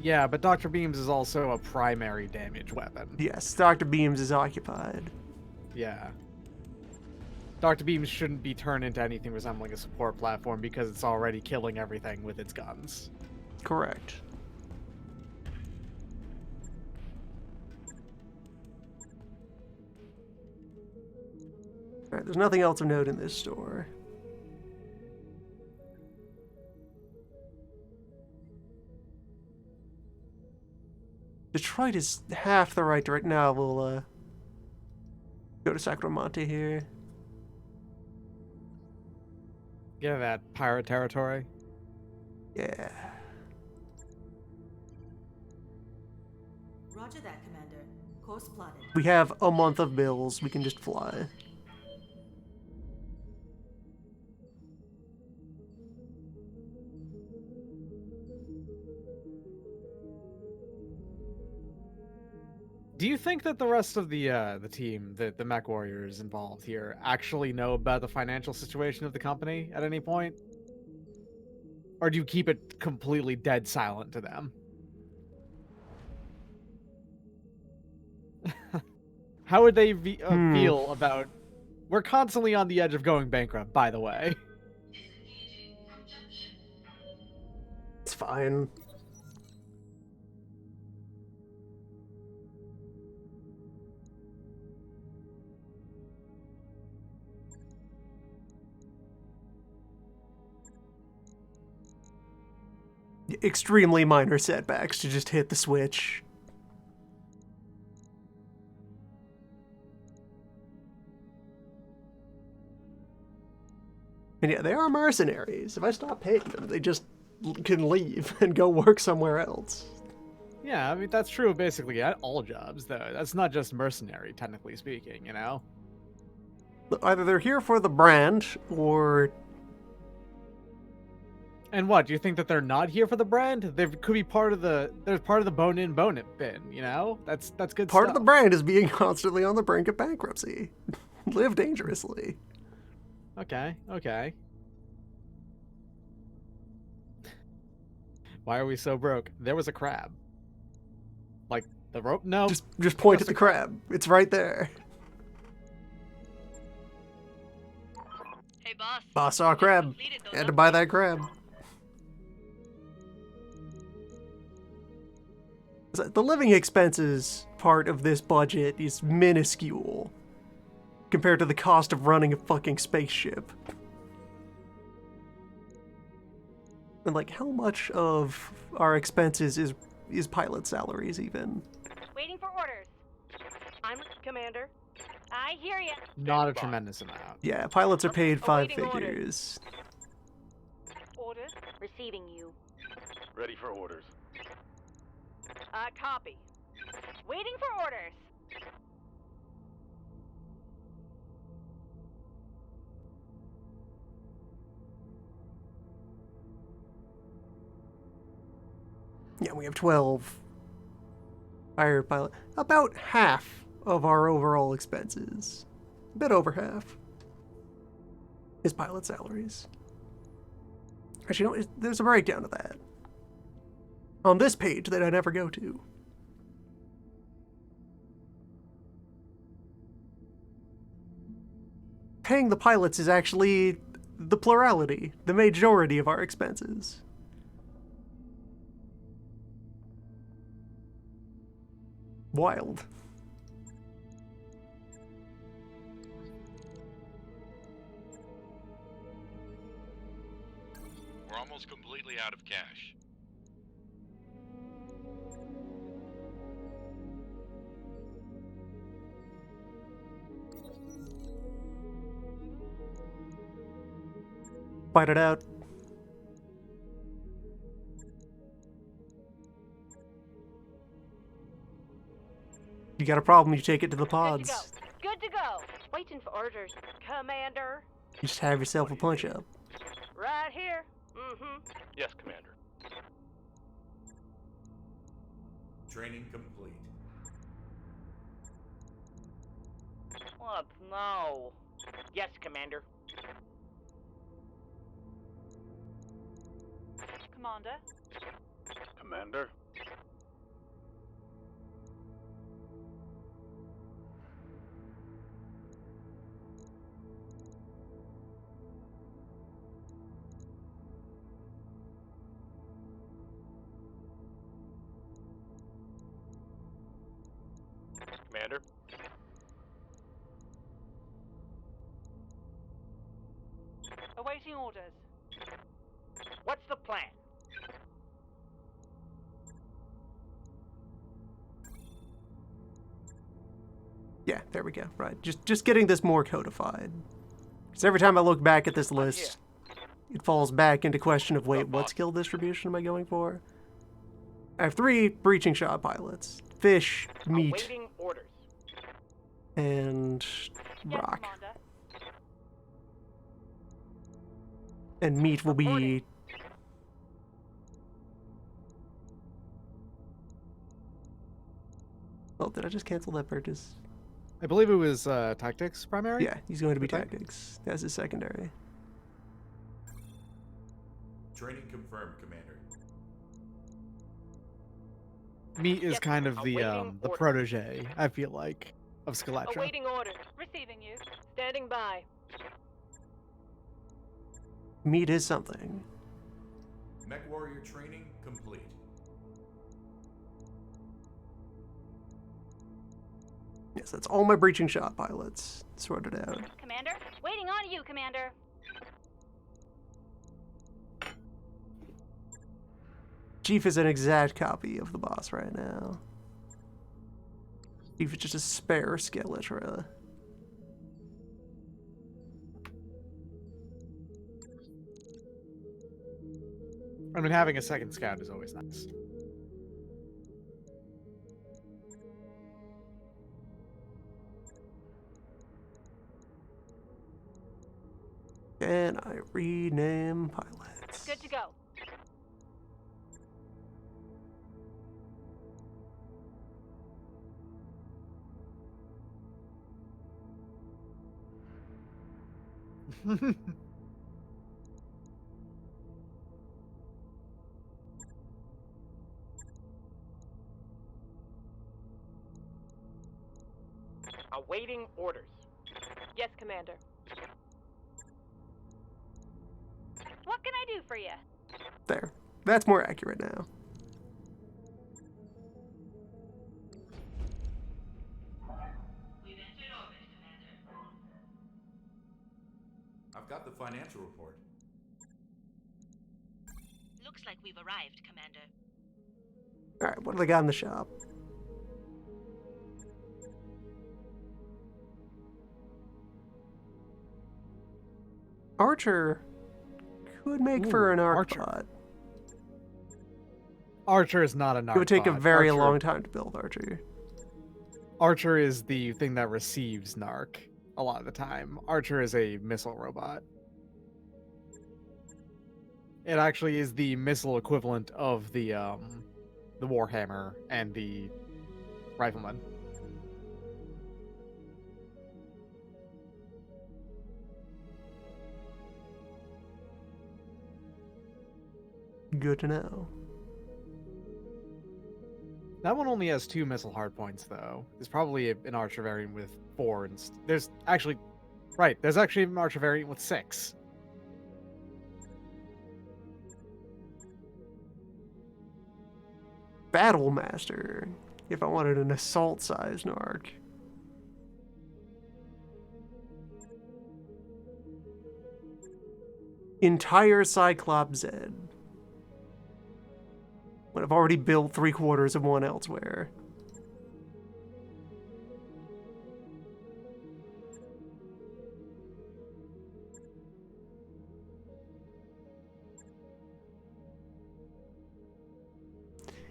C: Yeah, but Dr. Beams is also a primary damage weapon.
A: Yes, Dr. Beams is occupied.
C: Yeah. Dr. Beams shouldn't be turned into anything resembling a support platform because it's already killing everything with its guns.
A: Correct. Alright, there's nothing else of note in this store. Detroit is half the right direction. Now we'll go to Sacramento here.
C: Yeah, that pirate territory.
A: Yeah.
J: Roger that, Commander. Course plotted.
A: We have a month of bills. We can just fly.
C: Do you think that the rest of the team, the Mech Warriors involved here, actually know about the financial situation of the company at any point? Or do you keep it completely dead silent to them? How would they feel about... We're constantly on the edge of going bankrupt, by the way.
A: It's fine. Extremely minor setbacks to just hit the switch. And yeah, they are mercenaries. If I stop paying them, they just can leave and go work somewhere else.
C: Yeah, I mean, that's true of basically at all jobs, though. That's not just mercenary, technically speaking, you know?
A: Either they're here for the brand, or...
C: And what, do you think that they're not here for the brand? They could be part of the... They're part of the bone-in, bone-it bin, you know? That's good
A: Part
C: stuff.
A: of the brand is being constantly on the brink of bankruptcy. Live dangerously.
C: Okay, okay. Why are we so broke? There was a crab. Like, the rope? No.
A: Just point at the crab. It's right there.
B: Hey, boss.
A: Boss saw a crab.
B: Completed those
A: Had to buy that crab. The living expenses part of this budget is minuscule compared to the cost of running a fucking spaceship. And like, how much of our expenses is pilot salaries even?
F: Waiting for orders. I'm Commander. I hear ya.
C: Not a tremendous amount.
A: Yeah, pilots are paid five
F: Awaiting orders.
A: figures.
F: Orders. Receiving you.
D: Ready for orders.
F: Copy. Waiting for orders.
A: Yeah, we have 12 hired pilot. About half of our overall expenses, a bit over half, is pilot salaries. Actually, no, there's a breakdown of that on this page that I never go to. Paying the pilots is actually the plurality, the majority of our expenses. Wild.
I: We're almost completely out of cash.
A: Fight it out. You got a problem, you take it to the
F: Good
A: pods.
F: to go. Good to go. Waiting for orders, Commander.
A: You just have yourself a punch up.
F: Right here. Mm-hmm.
D: Yes, Commander.
H: Training complete.
G: What now?
F: Yes, Commander. Commander.
D: Commander? Commander?
F: Awaiting orders. What's the plan?
A: Yeah, there we go. Right, just getting this more codified. Because every time I look back at this list, it falls back into question of, wait, what skill distribution am I going for? I have 3 breaching shot pilots. Fish, meat,
F: Awaiting orders.
A: and
F: Yes,
A: rock.
F: Commander.
A: And meat will be...
F: Reporting.
A: Oh, did I just cancel that purchase?
C: I believe it was tactics primary.
A: Yeah, he's going to be
C: Okay.
A: tactics. That's his secondary.
H: Training confirmed, Commander.
C: Meat is
F: Yes,
C: kind of the
F: awaiting orders.
C: protege, I feel like, of Skeletra.
F: Awaiting orders. Receiving you. Standing by.
A: Meat is something.
H: Mech warrior training complete.
A: Yes, that's all my breaching shot pilots sorted out.
B: Commander? Waiting on you, Commander.
A: Chief is an exact copy of the boss right now. Chief is just a spare Skeletra.
C: I mean, having a second scout is always nice.
A: Can I rename pilots?
F: Good to go. Awaiting orders. Yes, Commander.
B: What can I do for you?
A: There. That's more accurate now.
E: We've entered orbit, Commander.
H: I've got the financial report.
B: Looks like we've arrived, Commander.
A: Alright, what do they got in the shop? Archer could make for an arc
C: Archer.
A: bot.
C: Archer is not an
A: It would take a
C: Narc bot.
A: very
C: Archer-
A: long time to build Archer.
C: Archer is the thing that receives Narc a lot of the time. Archer is a missile robot. It actually is the missile equivalent of the Warhammer and the Rifleman.
A: Good to know.
C: That one only has 2 missile hardpoints, though. There's probably an Archer variant with 4. And there's actually, right, there's actually an Archer variant with 6.
A: Battle Master, if I wanted an assault-sized Narc. Entire Cyclops Z. When I've already built 3/4 of one elsewhere.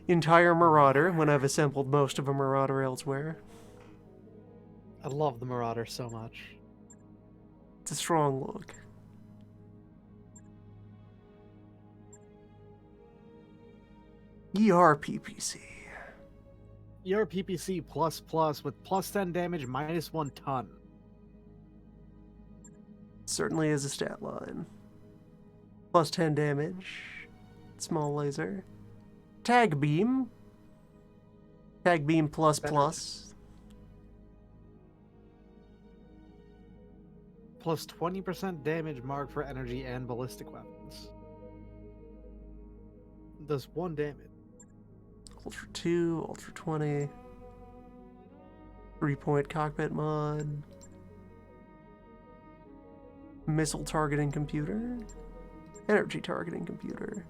A: Entire Marauder when I've assembled most of a Marauder elsewhere.
C: I love the Marauder so much.
A: It's a strong look. ERPPC.
C: ERPPC with plus 10 damage, minus 1 ton.
A: Certainly is a stat line. Plus 10 damage. Small laser. Tag beam. Tag beam plus plus.
C: Plus 20% damage marked for energy and ballistic weapons. Does 1 damage.
A: Ultra 2, Ultra 20. 3-point cockpit mod. Missile targeting computer. Energy targeting computer.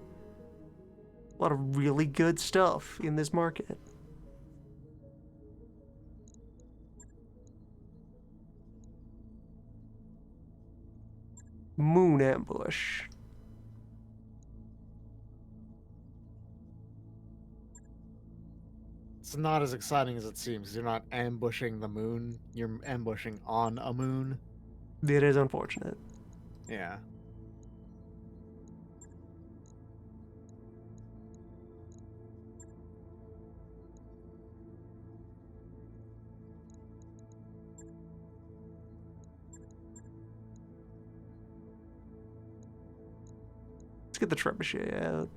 A: A lot of really good stuff in this market. Moon ambush.
C: It's not as exciting as it seems. You're not ambushing the moon. You're ambushing on a moon.
A: It is unfortunate.
C: Yeah.
A: Let's get the trebuchet out.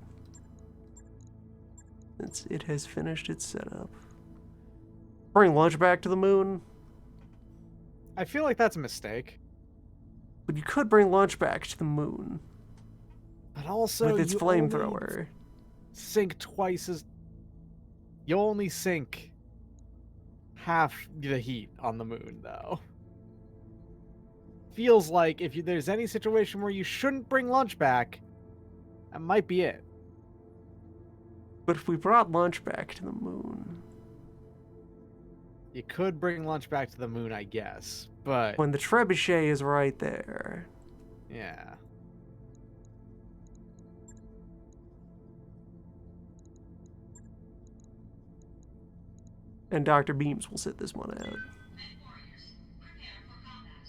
A: It has finished its setup. Bring lunch back to the moon.
C: I feel like that's a mistake.
A: But you could bring lunch back to the moon.
C: But also,
A: with its
C: you
A: flamethrower.
C: only sink twice as... You only sink half the heat on the moon, though. Feels like if there's any situation where you shouldn't bring lunch back, that might be it.
A: But if we brought lunch back to the moon...
C: You could bring lunch back to the moon, I guess, but...
A: When the trebuchet is right there.
C: Yeah.
A: And Dr. Beams will sit this one out.
E: warriors, prepare for combat.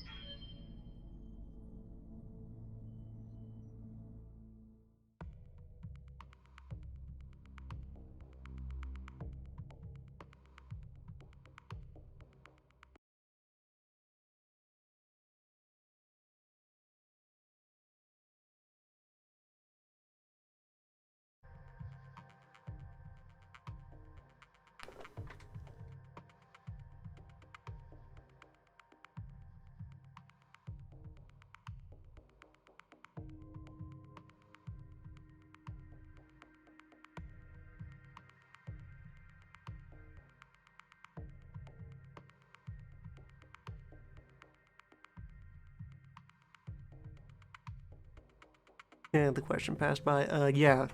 A: And the question passed by. Yeah.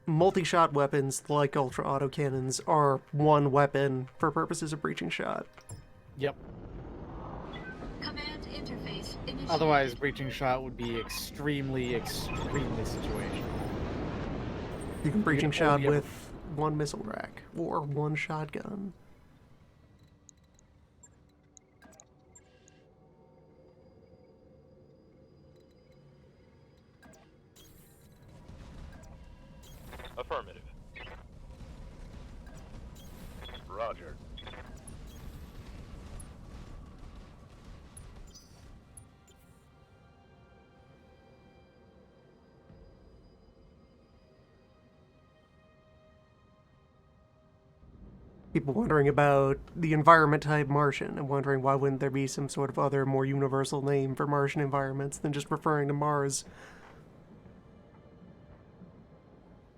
A: Multi-shot weapons, like ultra autocannons, are one weapon for purposes of breaching shot.
C: Yep.
E: Command interface initiated.
C: Otherwise, breaching shot would be extremely, extremely situational.
A: You can breaching
C: could
A: shot
C: only ever-
A: with one missile rack or one shotgun.
D: Affirmative. Roger.
A: People wondering about the environment type Martian and wondering why wouldn't there be some sort of other more universal name for Martian environments than just referring to Mars.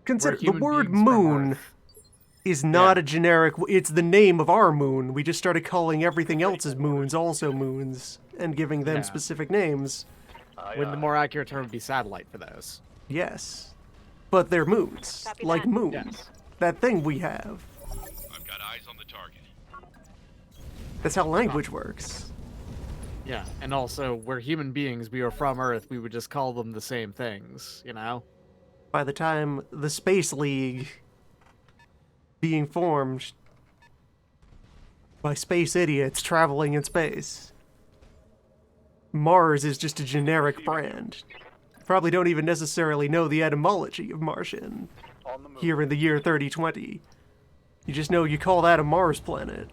A: Consider the
C: human
A: word
C: beings from
A: moon
C: Earth.
A: is not
C: Yeah.
A: a generic. It's the name of our moon. We just started calling everything else's moons also moons and giving them
C: Yeah.
A: specific names.
C: When the more accurate term would be satellite for those.
A: Yes, but they're moons,
F: Copy
A: like
F: that.
A: moon.
C: Yes.
A: That thing we have.
I: I've got eyes on the target.
A: That's how language works.
C: Yeah, and also, we're human beings, we are from Earth, we would just call them the same things, you know?
A: By the time the Space League being formed by space idiots traveling in space, Mars is just a generic brand. Probably don't even necessarily know the etymology of Martian
D: On the move.
A: here in the year 3020. You just know you call that a Mars planet.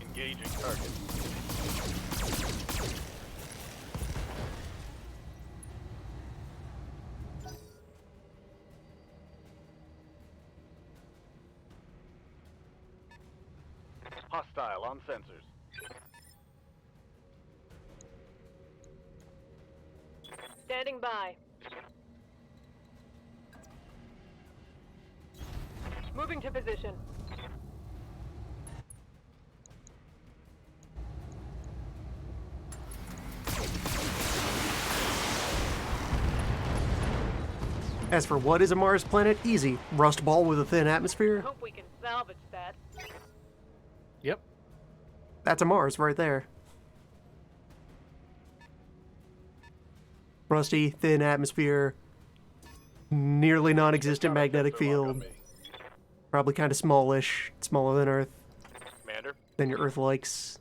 D: Engaging target. Hostile on sensors.
F: Standing by. Moving to position.
A: As for what is a Mars planet, easy. Rust ball with a thin atmosphere.
F: Hope we can salvage that.
C: Yep.
A: That's a Mars right there. Rusty, thin atmosphere, nearly non-existent magnetic field. Probably kind of smallish, smaller than Earth,
D: Commander,
A: than your Earth likes.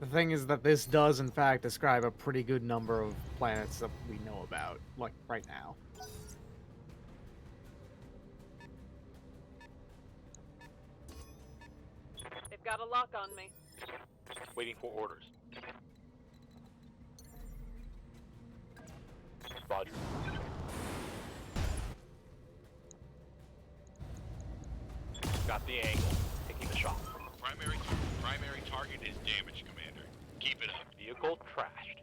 C: The thing is that this does, in fact, describe a pretty good number of planets that we know about, like, right now.
F: They've got a lock on me.
D: waiting for orders. Roger. Got the angle. Taking the shot.
I: Primary target is damaged, Commander. Keep it up.
D: Vehicle trashed.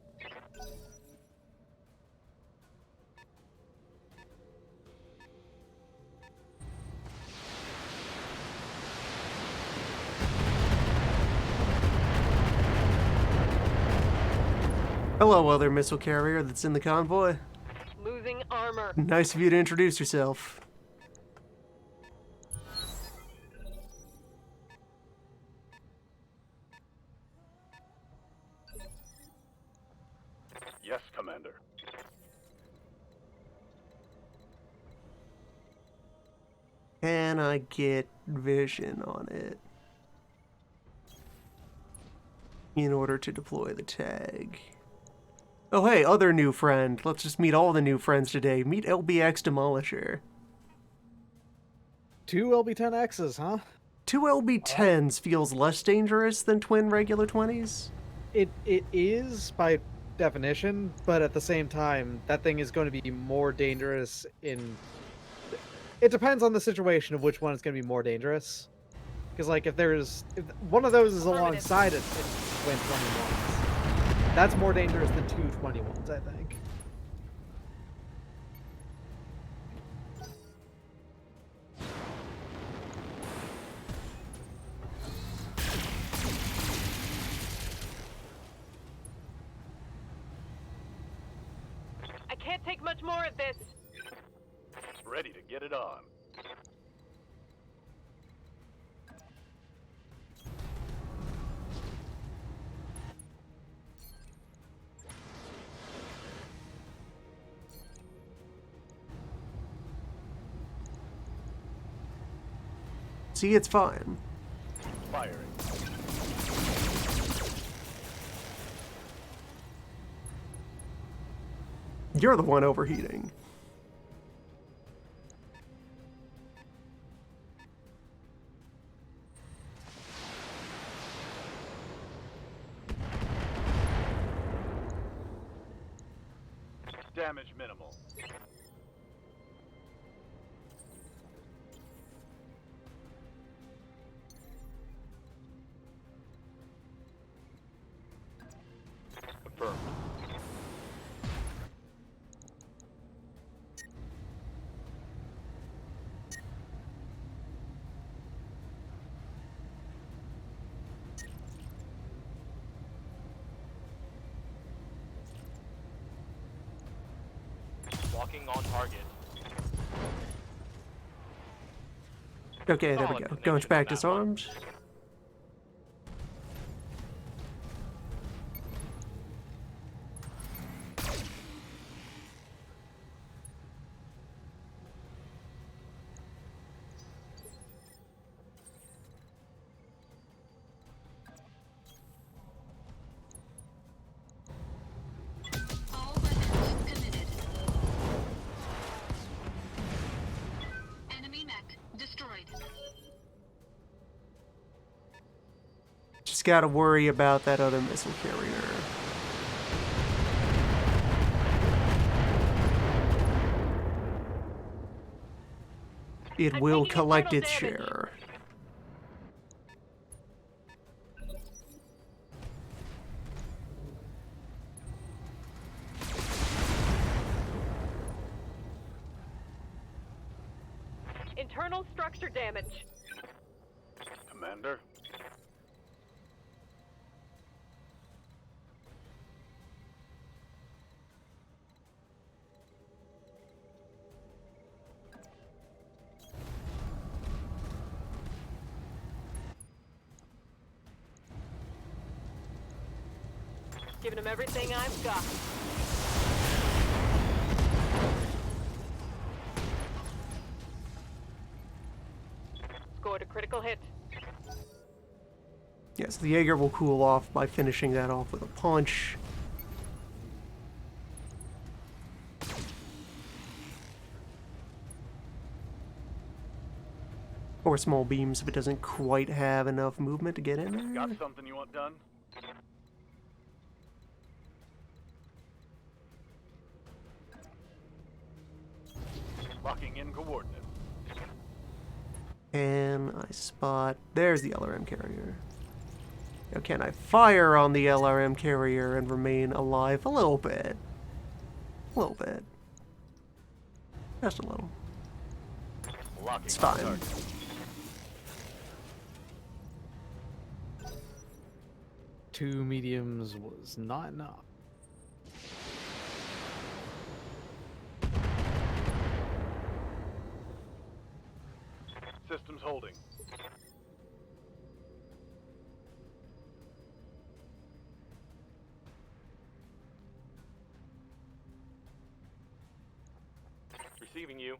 A: Hello, other missile carrier that's in the convoy.
F: Losing armor.
A: Nice of you to introduce yourself.
D: Yes, Commander.
A: Can I get vision on it in order to deploy the tag? Oh hey, other new friend. Let's just meet all the new friends today. Meet LBX Demolisher.
C: 2 LB-10Xs, huh?
A: 2 LB-10s feels less dangerous than twin regular 20s.
C: It is by definition, but at the same time, that thing is going to be more dangerous in... It depends on the situation of which one is going to be more dangerous. Because, like, if one of those is alongside it, it's twin 21s. That's more dangerous than 2 21s, I think.
F: I can't take much more of this.
D: Ready to get it on.
A: See, it's fine.
D: Firing.
A: You're the one overheating.
D: Damage minimal. Confirmed. Walking on target.
A: Okay, there we go. Going back disarmed.
E: All weapons committed. Enemy mech destroyed.
A: Just gotta worry about that other missile carrier. It
F: I'm
A: will
F: taking
A: collect
F: internal
A: its
F: damage.
A: share.
F: Internal structure damage.
D: Commander.
F: Giving him everything I've got. Scored a critical hit.
A: Yes, the Jaeger will cool off by finishing that off with a punch. Or small beams if it doesn't quite have enough movement to get in there.
D: Got something you want done? Locking in coordinates.
A: And I spot... There's the LRM carrier. Now can I fire on the LRM carrier and remain alive a little bit? A little bit. Just a little.
D: Locking
A: It's
D: on
A: fine.
D: target.
C: Two mediums was not enough.
D: Systems holding. Receiving you.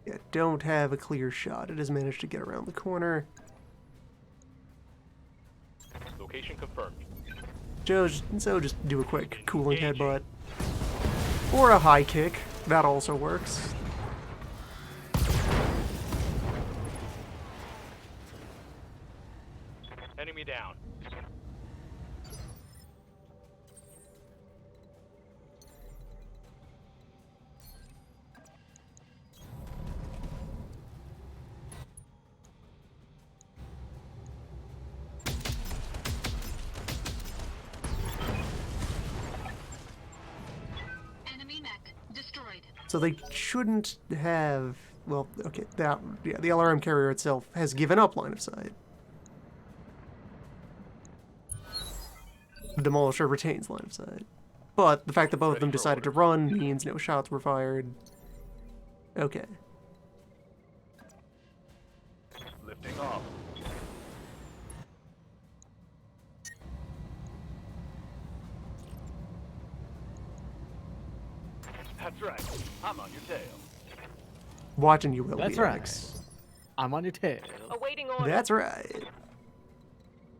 A: Yeah, don't have a clear shot. It has managed to get around the corner.
D: Location confirmed.
A: So just do a quick cooling headbutt. Or a high kick. That also works.
D: Enemy down.
E: Enemy mech destroyed.
A: So they shouldn't have... Well, okay, the LRM carrier itself has given up line of sight. The Demolisher retains line of sight. But the fact that both of them decided to run means no shots were fired. Okay.
D: Lifting off. That's right. I'm on your tail.
A: Watching you will
C: That's
A: be,
C: right.
A: X.
C: I'm on your tail.
F: Awaiting order.
A: That's right.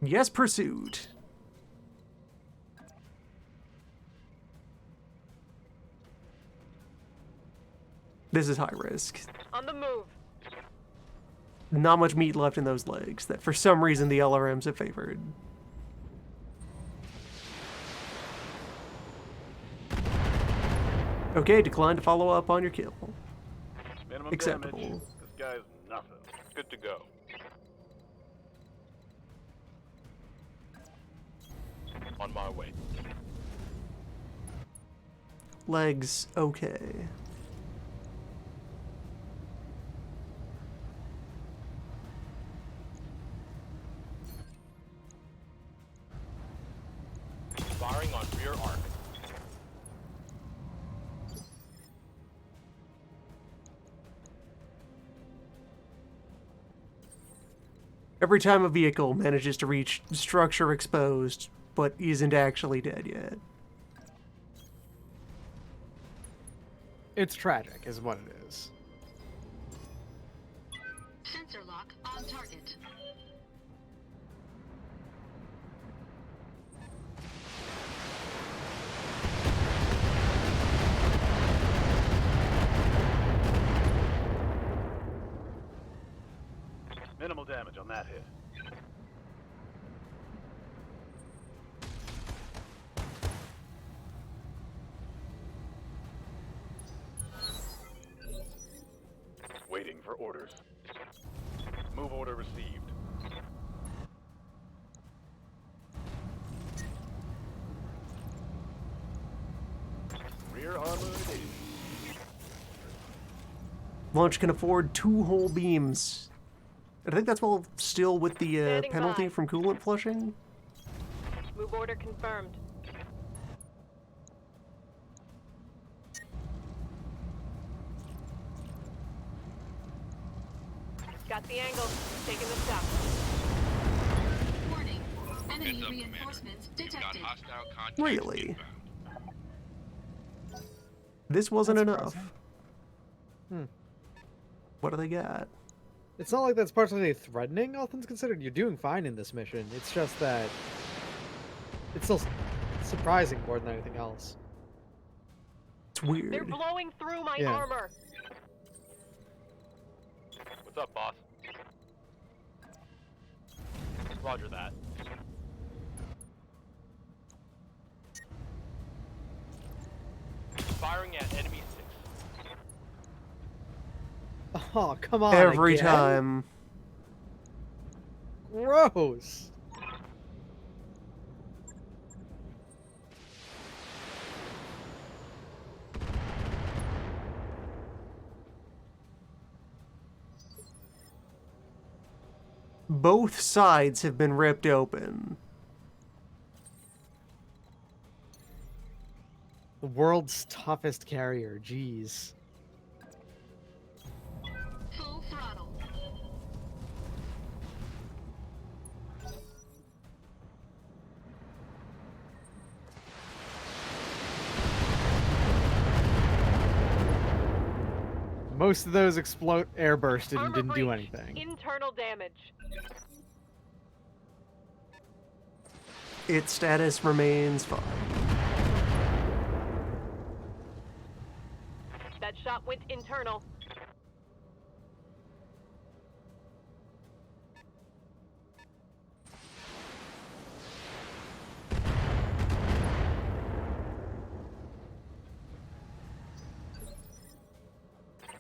A: Yes, pursuit. This is high risk.
F: On the move.
A: Not much meat left in those legs that for some reason the LRMs have favored. Okay, decline to follow up on your kill.
D: Minimum
A: Acceptable.
D: damage. This guy's nothing. Good to go. On my way.
A: Legs, okay.
D: Firing on rear arc.
A: Every time a vehicle manages to reach structure exposed, but isn't actually dead yet.
C: It's tragic, is what it is.
E: Sensor lock on target.
D: Minimal damage on that hit. Waiting for orders. Move order received. Rear armor it is.
A: Launch can afford 2 whole beams. I think that's all still with the
F: Standing
A: penalty
F: by.
A: from coolant flushing.
F: Move order confirmed. Got the angle. Taking the stop.
E: Warning.
I: Heads
E: Enemy
I: up, Commander.
E: reinforcements
I: We've got
E: detected.
I: hostile contact
A: Really?
I: inbound.
A: This wasn't
C: That's
A: enough.
C: surprising.
A: What do they got?
C: It's not like that's particularly threatening, all things considered. You're doing fine in this mission. It's just that it's still surprising more than anything else.
A: It's weird.
F: They're blowing through my
C: Yeah.
F: armor.
D: What's up, boss? Roger that. Firing at enemy 6.
C: Oh, come on.
A: Every
C: again?
A: time.
C: Gross.
A: Both sides have been ripped open.
C: The world's toughest carrier. Jeez.
E: Full throttle.
C: Most of those airbursted and
F: Armor
C: didn't do
F: breach.
C: anything.
F: Internal damage.
A: Its status remains fine.
F: That shot went internal.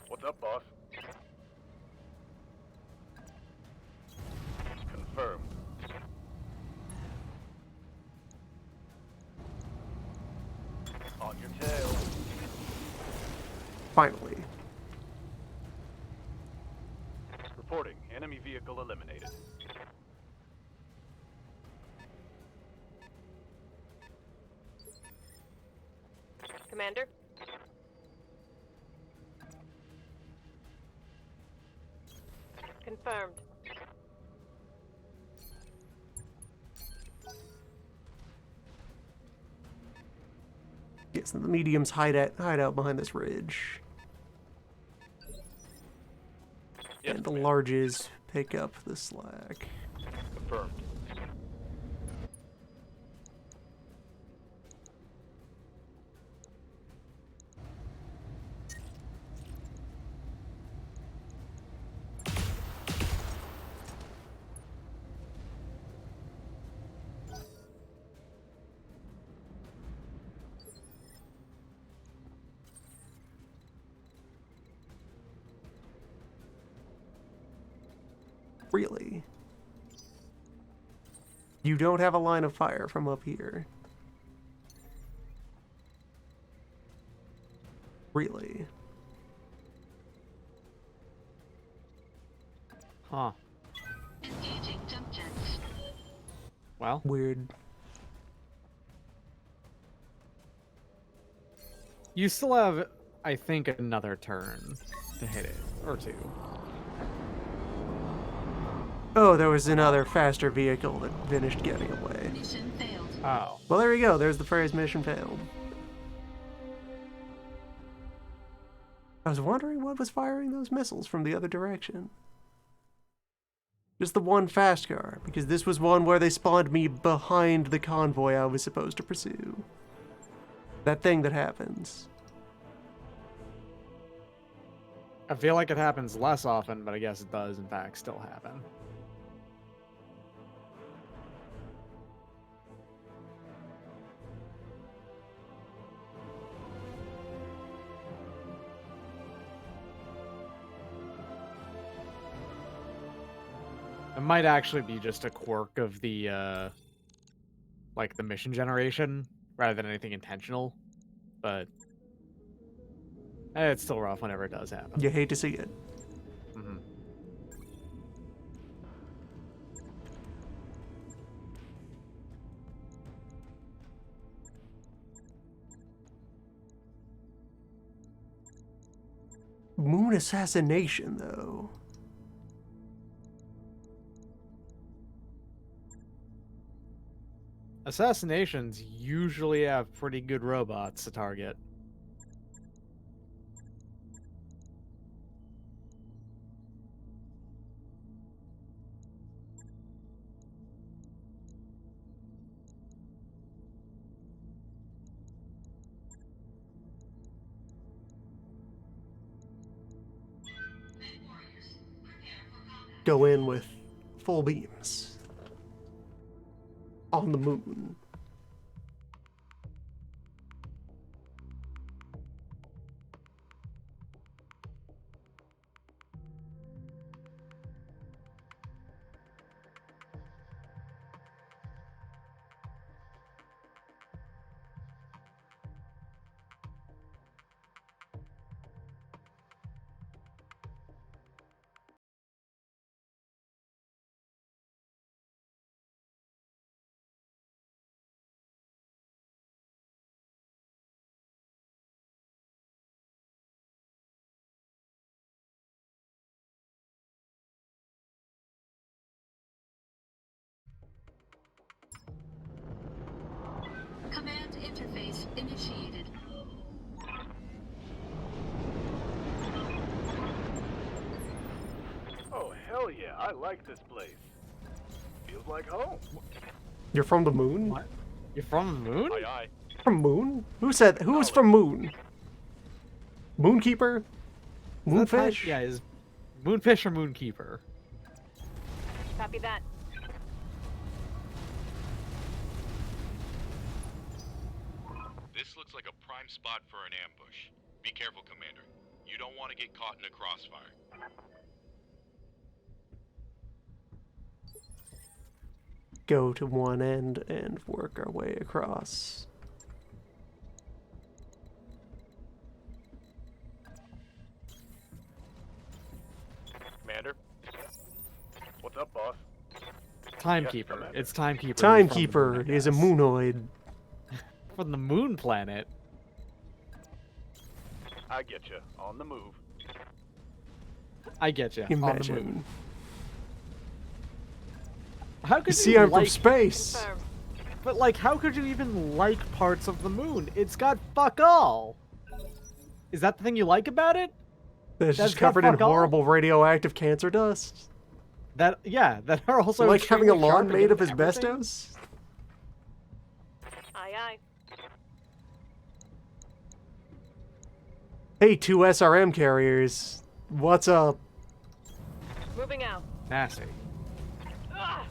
D: What's up, boss? Confirmed. On your tail.
A: Finally.
D: Reporting. Enemy vehicle eliminated.
F: Commander? Confirmed.
A: Yes, the mediums hide out behind this ridge.
D: Yes,
A: And the
D: Commander.
A: larges pick up the slack.
D: Confirmed.
A: Really? You don't have a line of fire from up here. Really?
C: Huh.
E: Engaging jump jets.
C: Well,
A: Weird.
C: you still have, I think, another turn to hit it. Or two.
A: Oh, there was another faster vehicle that finished getting away.
E: Mission failed.
C: Oh.
A: Well, there you go. There's the phrase mission failed. I was wondering what was firing those missiles from the other direction. Just the one fast car, because this was one where they spawned me behind the convoy I was supposed to pursue. That thing that happens.
C: I feel like it happens less often, but I guess it does, in fact, still happen. It might actually be just a quirk of the, like, the mission generation, rather than anything intentional, but it's still rough whenever it does happen.
A: You hate to see it.
C: Mhm.
A: Moon assassination, though.
C: Assassinations usually have pretty good robots to target.
E: Warriors, prepare for combat.
A: Go in with full beams. On the moon.
E: Command interface initiated.
D: Oh, hell yeah, I like this place. Feels like home.
A: You're from the moon?
C: What? You're from the moon?
D: Aye, aye.
A: From moon? Who said? Who was from moon? Moonkeeper? Moonfish?
C: Yeah, is Moonfish or Moonkeeper?
F: Copy that.
I: This looks like a prime spot for an ambush. Be careful, Commander. You don't want to get caught in a crossfire.
A: Go to one end and work our way across.
D: Commander? What's up, boss?
C: Timekeeper.
D: Commander.
C: It's Timekeeper.
A: Timekeeper is a moonoid.
C: From the moon planet.
D: I get you. On the move.
C: I get you. On the moon.
A: Imagine.
C: How could
A: You see,
C: you
A: I'm
C: like,
A: from space.
F: Confirm.
C: But like, how could you even like parts of the moon? It's got fuck all. Is that the thing you like about it?
A: It's
C: That's
A: just covered in
C: got fuck all?
A: horrible radioactive cancer dust.
C: That that are also
A: Like having a
C: extremely
A: lawn
C: sharp
A: made of
C: against everything?
A: asbestos.
F: Aye, aye.
A: Hey, 2 SRM carriers. What's up?
F: Moving out.
C: Nasty.
F: Ugh.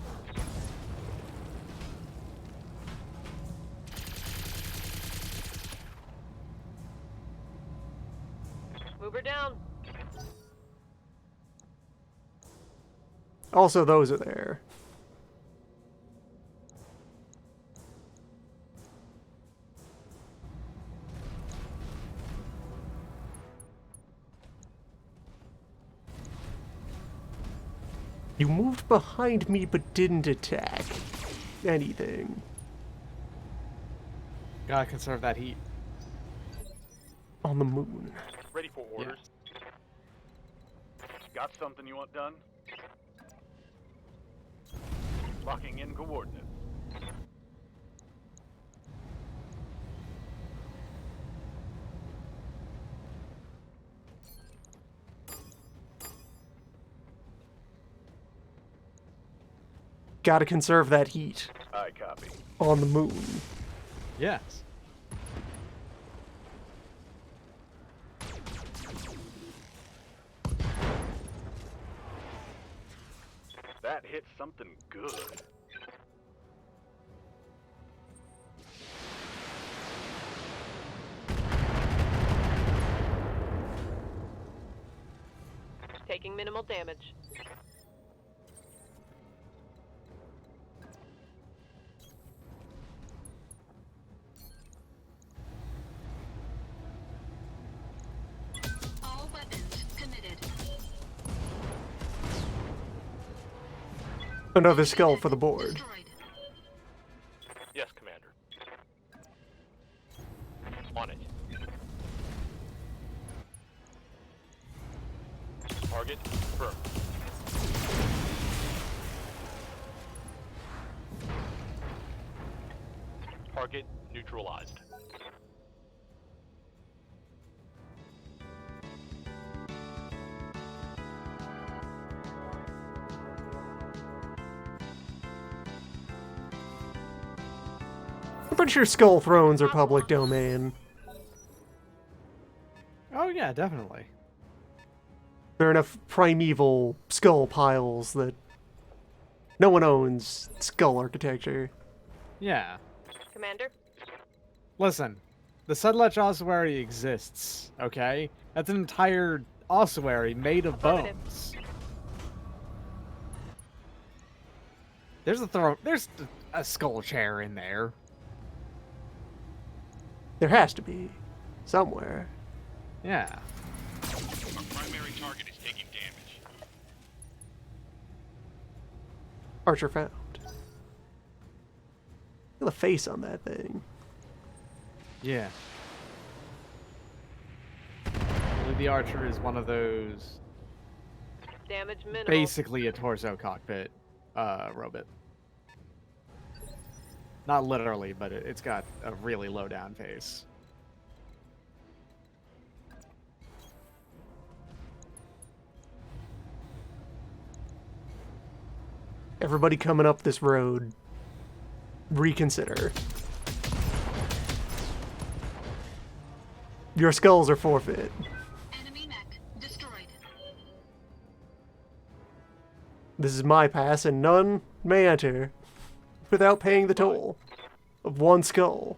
F: Move her down.
A: Also, those are there. You moved behind me but didn't attack anything.
C: Gotta conserve that heat.
A: On the moon.
D: Ready for orders? Got something you want done? Locking in coordinates.
A: Gotta conserve that heat.
D: I copy.
A: On the moon.
C: Yes.
D: That hit something good.
F: Taking minimal damage.
E: All weapons committed.
A: Another skull for the board.
E: Destroyed.
D: Yes, Commander. On it. Target confirmed. neutralized.
A: I'm pretty sure skull thrones are public domain.
C: Oh yeah, definitely.
A: There are enough primeval skull piles that no one owns skull architecture.
C: Yeah.
F: Commander?
C: Listen, the Sedlech ossuary exists, okay? That's an entire ossuary made of
F: Affirmative.
C: bones. There's a skull chair in there.
A: There has to be. Somewhere.
C: Yeah.
I: Our primary target is taking damage.
A: Archer found. Look at the face on that thing.
C: Yeah. I believe the Archer is one of those,
F: Damage minimal.
C: basically a torso cockpit robot. Not literally, but it's got a really low down face.
A: Everybody coming up this road, reconsider. Your skulls are forfeit.
E: Enemy mech destroyed.
A: This is my pass, and none may enter without paying the toll of one skull.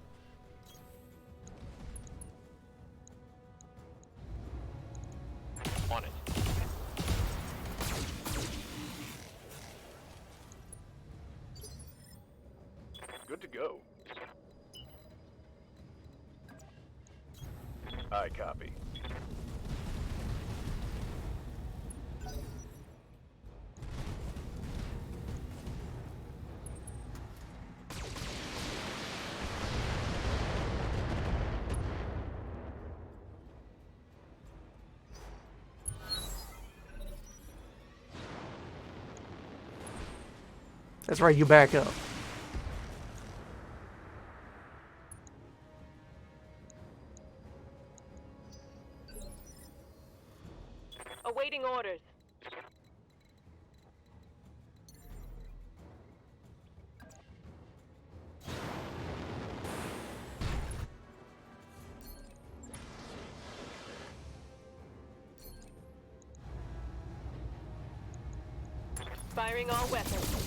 D: On it. Good to go. I copy.
A: That's right, you back up.
F: Awaiting orders. Firing all weapons.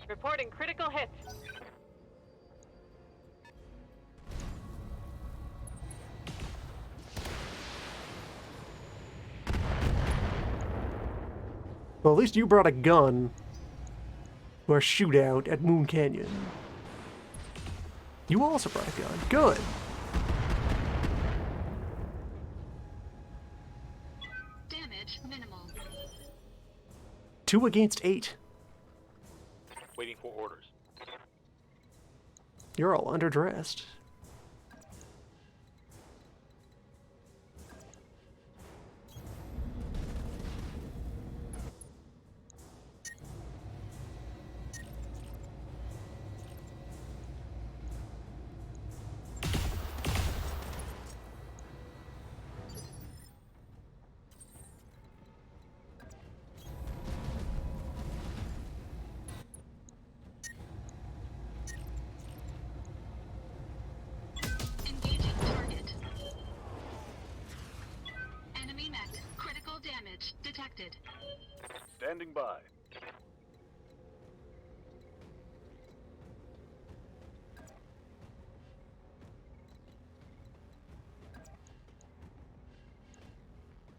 F: Reporting critical hits.
A: Well, at least you brought a gun to our shootout at Moon Canyon. You also brought a gun. Good.
E: Damage minimal.
A: 2 against 8.
D: Waiting for orders.
A: You're all underdressed.
E: Engaging target. Enemy mech. Critical damage detected.
D: Standing by.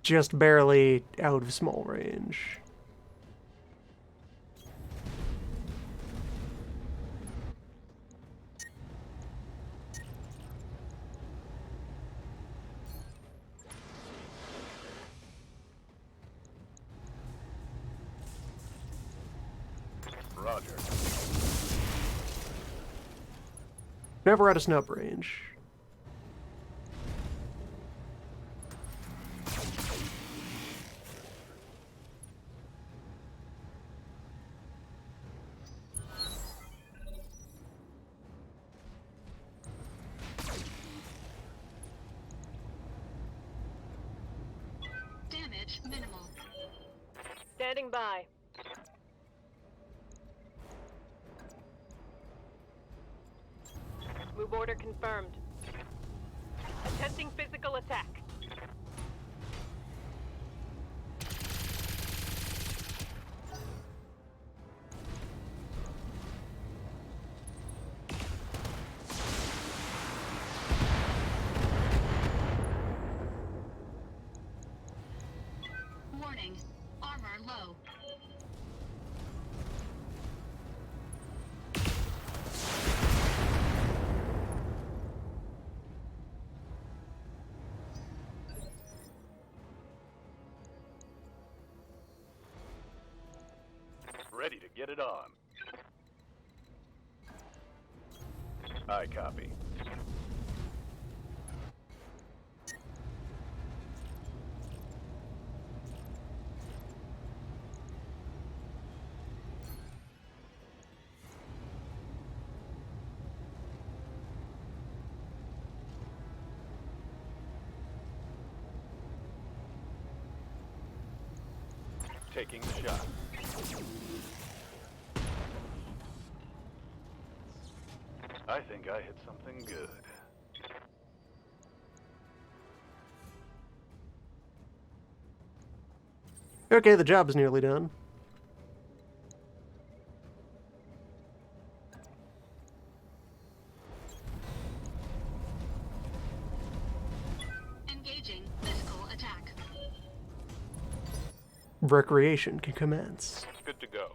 A: Just barely out of small range.
D: Roger.
A: Never out of snub range.
F: Standing by. Move order confirmed. Attempting physical attack.
E: Warning. Armor low.
D: Ready to get it on. I copy. Taking the shot. I think I hit something good.
A: Okay, the job is nearly done.
E: Engaging physical attack.
A: Recreation can commence.
D: Good to go.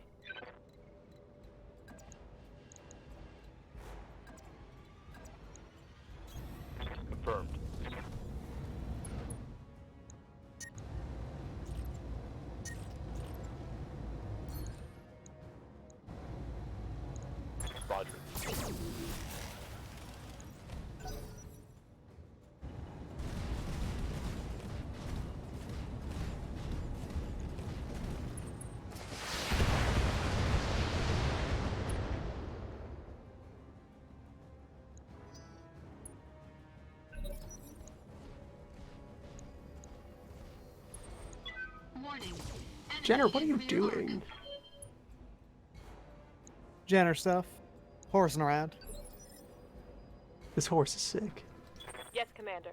D: Confirmed. Roger.
E: Warning.
A: Jenner, what are you doing?
C: Jenner stuff. Horsing around.
A: This horse is sick.
F: Yes, Commander.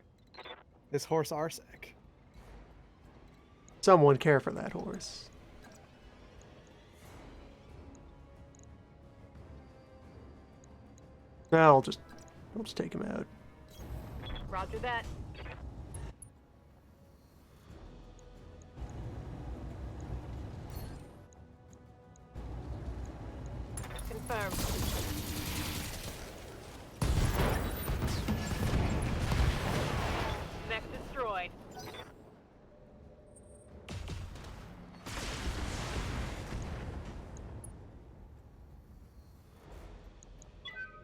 C: This horse are sick.
A: Someone care for that horse. No, I'll just take him out.
F: Roger that. Confirmed. Next destroyed.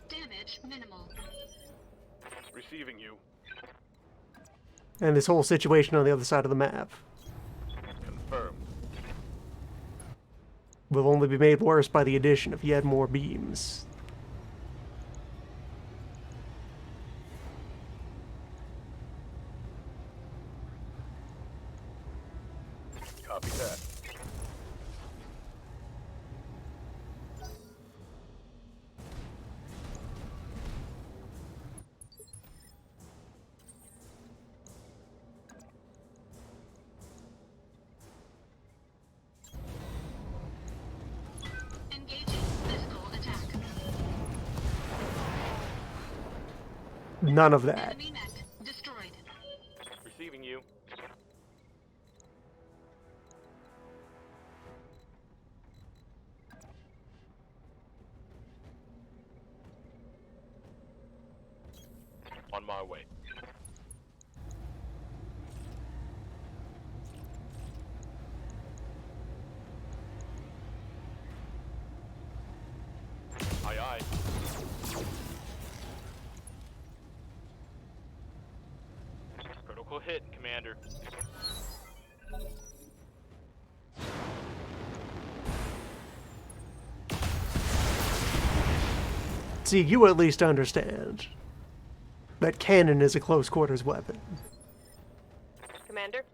E: Damage minimal.
D: Receiving you.
A: And this whole situation on the other side of the map
D: Confirmed.
A: will only be made worse by the addition of yet more beams.
D: Copy that.
E: Engaging physical attack.
A: None of that.
E: Enemy mech destroyed.
D: Receiving you. On my way. Aye, aye. Critical hit, Commander.
A: See, you at least understand that cannon is a close quarters weapon.
F: Commander?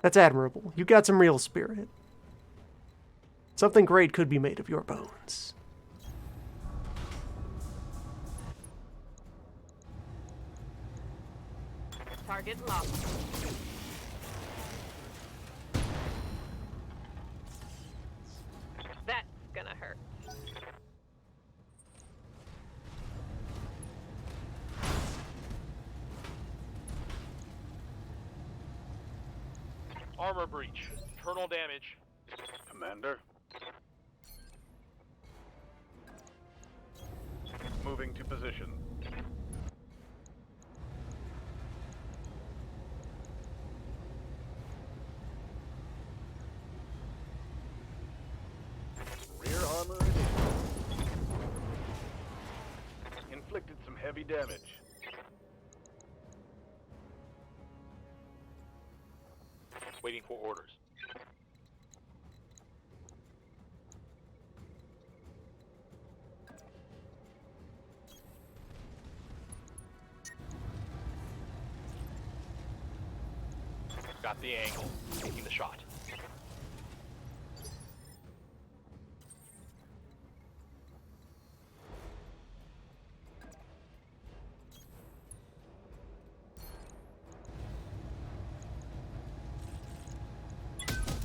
A: That's admirable. You got some real spirit. Something great could be made of your bones.
F: Target locked. That's gonna hurt.
D: Armor breach. Internal damage. Commander. Moving to position. Rear armor initiated. Inflicted some heavy damage.
I: Waiting for orders. Got the angle. Taking the shot.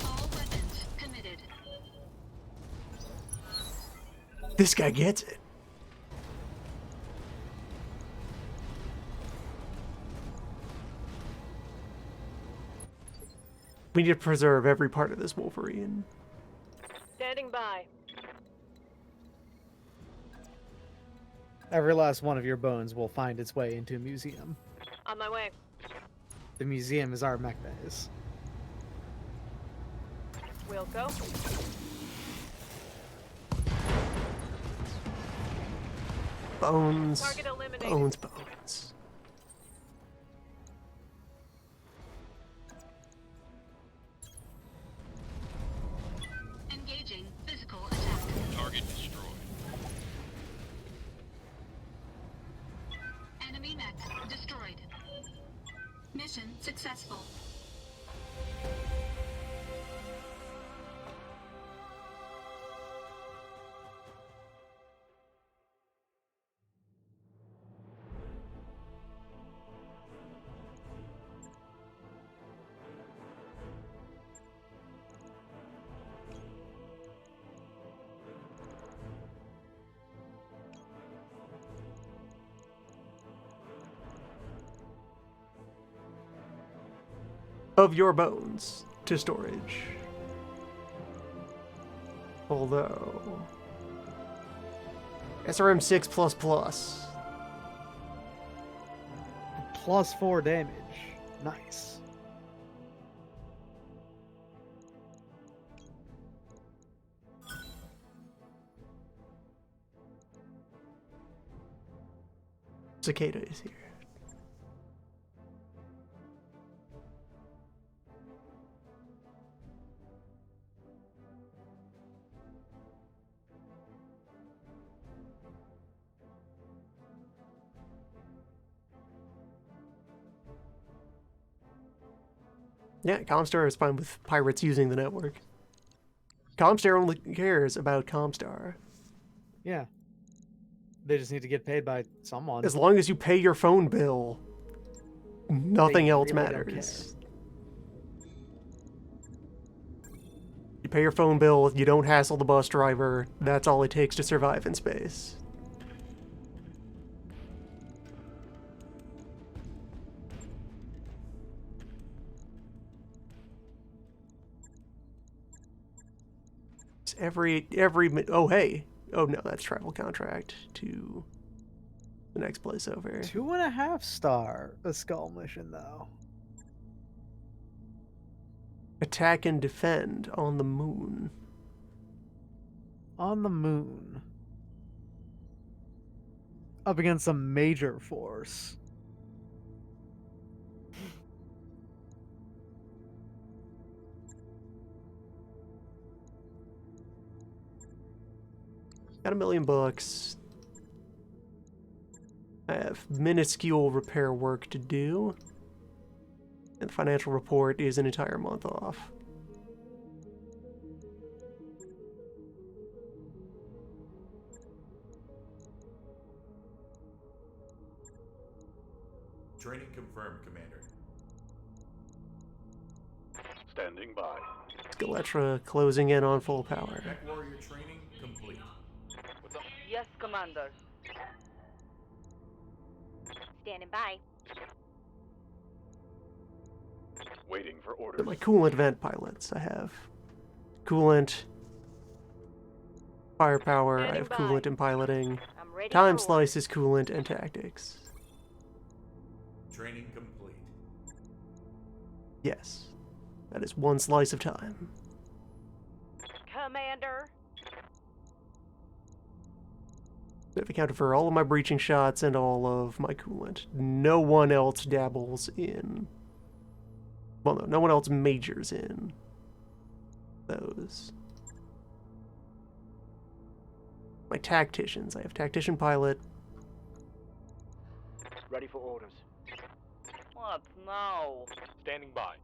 E: All weapons committed.
A: This guy gets it. We need to preserve every part of this Wolverine.
F: Standing by.
C: Every last one of your bones will find its way into a museum.
F: On my way.
C: The museum is our mech base.
F: We'll go.
A: Bones.
F: Target eliminated.
A: Bones.
E: Engaging physical attack.
I: Target destroyed.
E: Enemy mech destroyed. Mission successful.
A: Of your bones to storage. Although SRM 6++.
C: Plus 4 damage. Nice.
A: Cicada is here. Yeah, Comstar is fine with pirates using the network. Comstar only cares about Comstar.
C: Yeah. They just need to get paid by someone.
A: As long as you pay your phone bill, nothing
C: They
A: else
C: really don't
A: matters. You pay your phone bill, you don't hassle the bus driver, that's all it takes to survive in space. Oh hey, oh no, that's travel contract to the next place over.
C: 2.5 star a skull mission though.
A: Attack and defend on the moon.
C: On the moon. Up against a major force.
A: Got $1 million bucks. I have minuscule repair work to do. And the financial report is an entire month off.
D: Training confirmed, Commander.
I: Standing by.
A: Skeletra closing in on full power.
D: Mech warrior training complete.
I: What's up?
G: Yes, Commander.
B: Standing by.
I: Waiting for
A: So
I: orders.
A: my coolant vent pilots, I have coolant, firepower, I have
F: Standing by.
A: coolant and piloting.
B: I'm ready
A: Time
B: for
A: slice is coolant and tactics.
D: Training complete.
A: Yes. That is one slice of time.
F: Commander.
A: I've accounted for all of my breaching shots and all of my coolant. No one else dabbles in. Well, no one else majors in those. My tacticians. I have tactician pilot.
K: Ready for orders.
G: What now?
I: Standing by.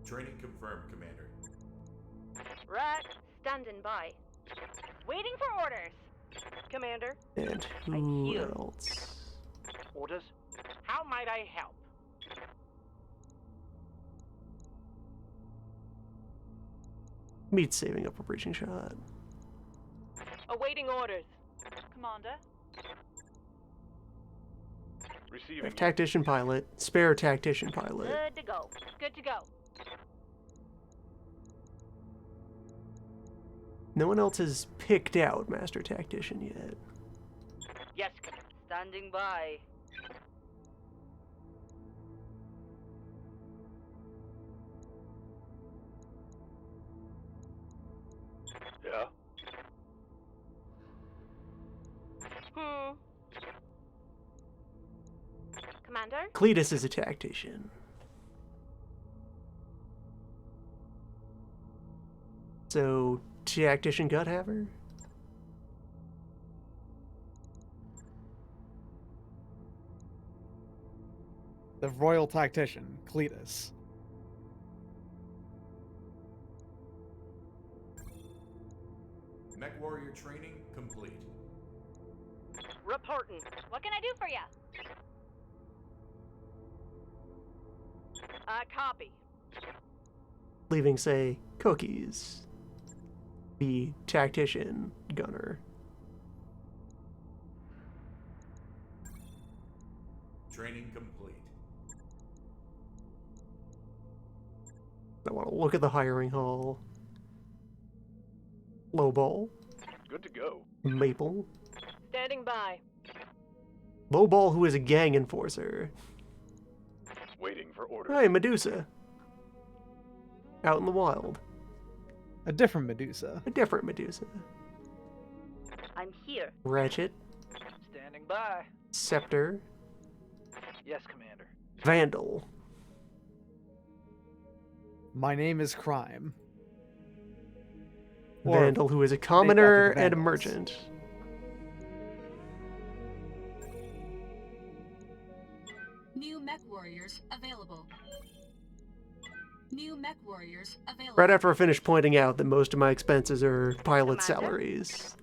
D: Training confirmed, Commander.
F: Right.
B: Standing by.
F: Waiting for orders. Commander.
A: And
G: I'm
A: who
G: here.
A: else?
K: Orders.
F: How might I help?
A: Meat saving up a breaching shot.
F: Awaiting orders. Commander.
A: I
I: Receiving.
A: have tactician pilot, spare tactician pilot.
B: Good to go.
F: Good to go.
A: No one else has picked out master tactician yet.
F: Yes, Commander.
G: Standing by.
I: Yeah.
B: Commander?
A: Cletus is a tactician. So, tactician Guthaver?
C: The royal tactician, Cletus.
D: Mech warrior training complete.
F: Reporting.
B: What can I do for you?
F: Copy.
A: Leaving, say, Cookies. The tactician gunner.
D: Training complete.
A: I want to look at the hiring hall. Lowball.
I: Good to go.
A: Maple.
F: Standing by.
A: Lowball, who is a gang enforcer.
I: Waiting for orders.
A: Hey, Medusa. Out in the wild.
C: A different Medusa.
A: A different Medusa.
G: I'm here.
A: Ratchet.
K: Standing by.
A: Scepter.
K: Yes, Commander.
A: Vandal.
C: My name is Crime. Or
A: Vandal, who is a
C: after
A: commoner
C: the
A: and a
C: Vandals.
A: merchant.
J: New mech warriors available. New mech warriors available.
A: Right after I finish pointing out that most of my expenses are pilot
B: Commander?
A: salaries.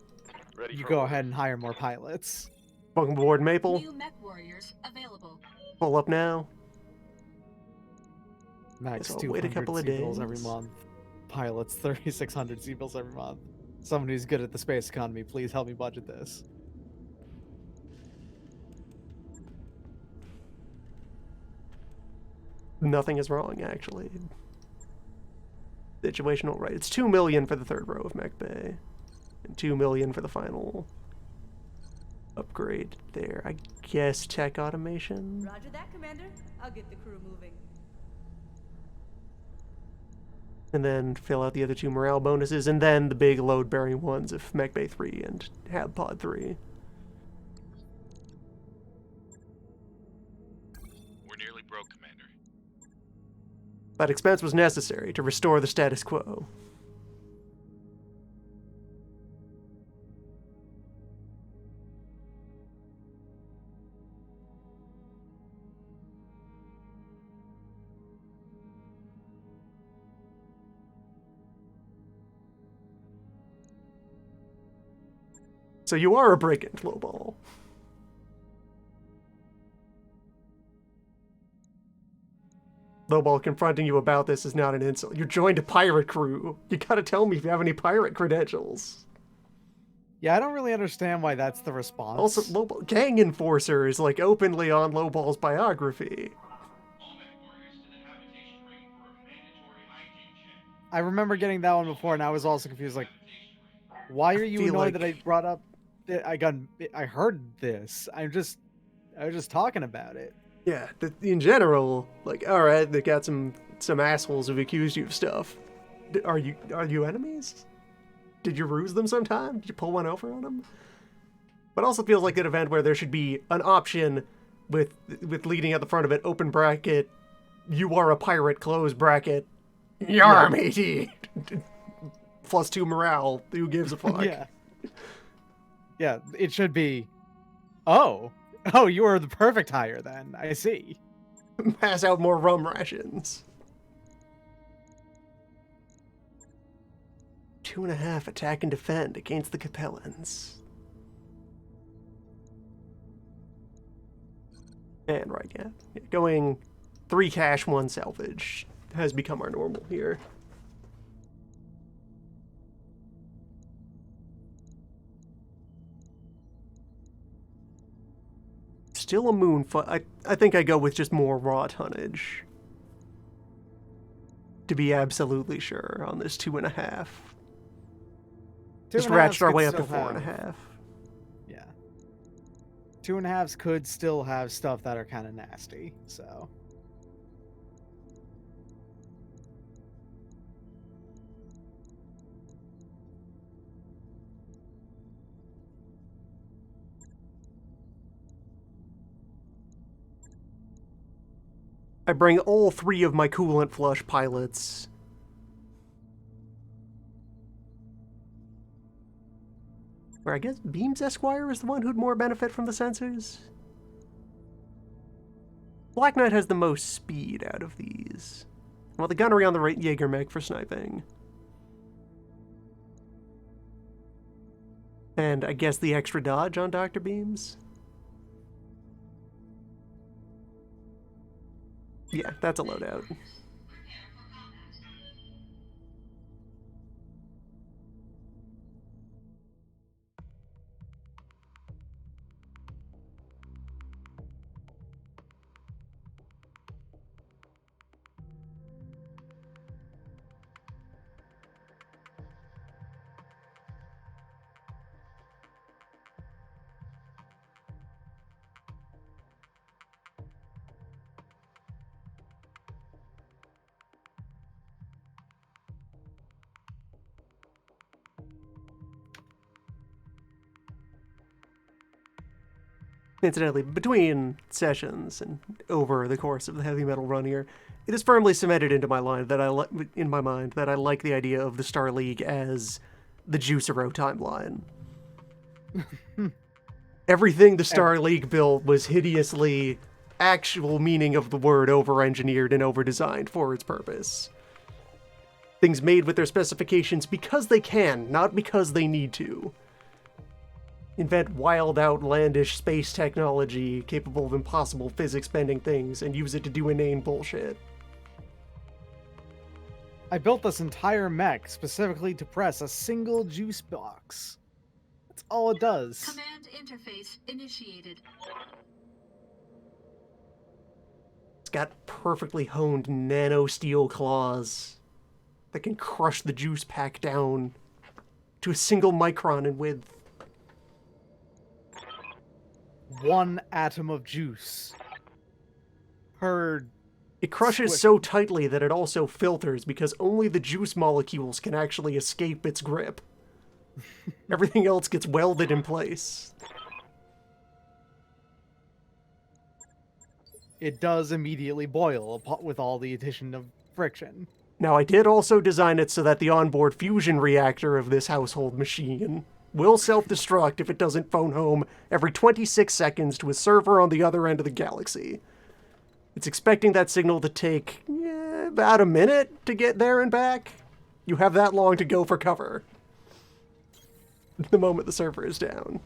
I: Ready
C: You
I: for
C: go
I: orders.
C: ahead and hire more pilots.
A: Welcome aboard, Maple.
J: New mech warriors available.
A: Pull up now.
C: Max
A: Guess I'll wait a
C: 200
A: couple of
C: C-bills every
A: days.
C: month. Pilots 3,600 C-bills every month. Someone who's good at the space economy, please help me budget this.
A: Nothing is wrong, actually. Situational right. It's 2 million for the third row of Mech Bay. And 2 million for the final upgrade there. I guess tech automation?
J: Roger that, Commander. I'll get the crew moving.
A: And then fill out the other 2 morale bonuses, and then the big load-bearing ones of Mech Bay 3 and Hab Pod 3.
I: We're nearly broke, Commander.
A: That expense was necessary to restore the status quo. So you are a brigand, Lowball. Lowball, confronting you about this is not an insult. You joined a pirate crew. You gotta tell me if you have any pirate credentials.
C: Yeah, I don't really understand why that's the response.
A: Also, Lowball, gang enforcer is like openly on Lowball's biography.
C: I remember getting that one before, and I was also confused. Like, why are you annoyed that I brought up? I heard this. I was just talking about it.
A: Yeah, in general, like, all right, they got some assholes who've accused you of stuff. Are you enemies? Did you ruse them sometime? Did you pull one over on them? But also feels like an event where there should be an option with leading at the front of it, open bracket, you are a pirate, close bracket, yar matey. +2 morale, who gives a fuck?
C: Yeah. Yeah, it should be, oh, you are the perfect hire then, I see.
A: Pass out more rum rations. 2.5 attack and defend against the Capellans. And right, yeah. Going 3 cash, 1 salvage has become our normal here. Still a moon I think I go with just more raw tonnage. To be absolutely sure on this 2.5. Just ratchet our way up to 4.5.
C: Yeah. 2.5s could still have stuff that are kind of nasty, so.
A: I bring all 3 of my coolant flush pilots. Or I guess Beams Esquire is the one who'd more benefit from the sensors. Black Knight has the most speed out of these. Well, the gunnery on the right Jaeger mech for sniping. And I guess the extra dodge on Dr. Beams. Yeah, that's a loadout. Incidentally, between sessions and over the course of the heavy metal run here, it is firmly cemented into my mind that in my mind that I like the idea of the Star League as the Juicero timeline. Everything the Star League built was hideously, actual meaning of the word, over-engineered and over-designed for its purpose. Things made with their specifications because they can, not because they need to. Invent wild, outlandish space technology capable of impossible physics-bending things and use it to do inane bullshit.
C: I built this entire mech specifically to press a single juice box. That's all it does.
J: Command interface initiated.
A: It's got perfectly honed nano steel claws that can crush the juice pack down to a single micron in width.
C: 1 atom of juice per.
A: It crushes so tightly that it also filters because only the juice molecules can actually escape its grip. Everything else gets welded in place.
C: It does immediately boil with all the addition of friction.
A: Now, I did also design it so that the onboard fusion reactor of this household machine will self-destruct if it doesn't phone home every 26 seconds to a server on the other end of the galaxy. It's expecting that signal to take about a minute to get there and back. You have that long to go for cover. the moment the server is down.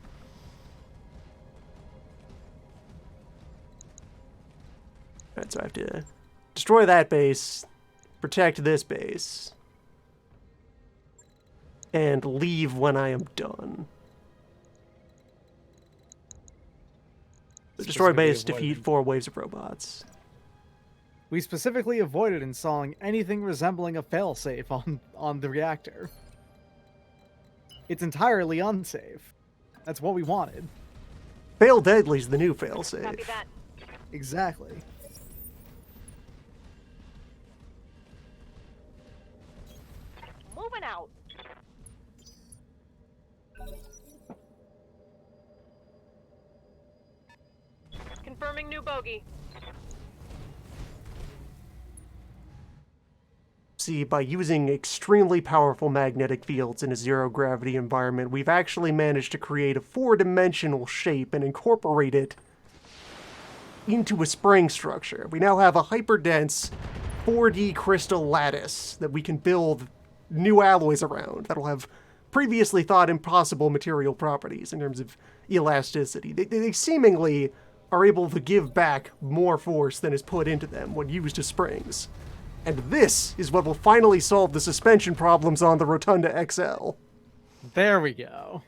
A: Alright, so I have to destroy that base, protect this base, and leave when I am done. Destroy base, defeat 4 waves of robots.
C: We specifically avoided installing anything resembling a failsafe on the reactor. It's entirely unsafe. That's what we wanted.
A: Fail Deadly's the new
F: Copy
A: failsafe.
F: that.
C: Exactly.
F: Moving out. Confirming new bogey.
A: See, by using extremely powerful magnetic fields in a zero-gravity environment, we've actually managed to create a 4-dimensional shape and incorporate it into a spring structure. We now have a hyperdense 4D crystal lattice that we can build new alloys around that'll have previously thought impossible material properties in terms of elasticity. They seemingly are able to give back more force than is put into them when used as springs. And this is what will finally solve the suspension problems on the Rotunda XL.
C: There we go.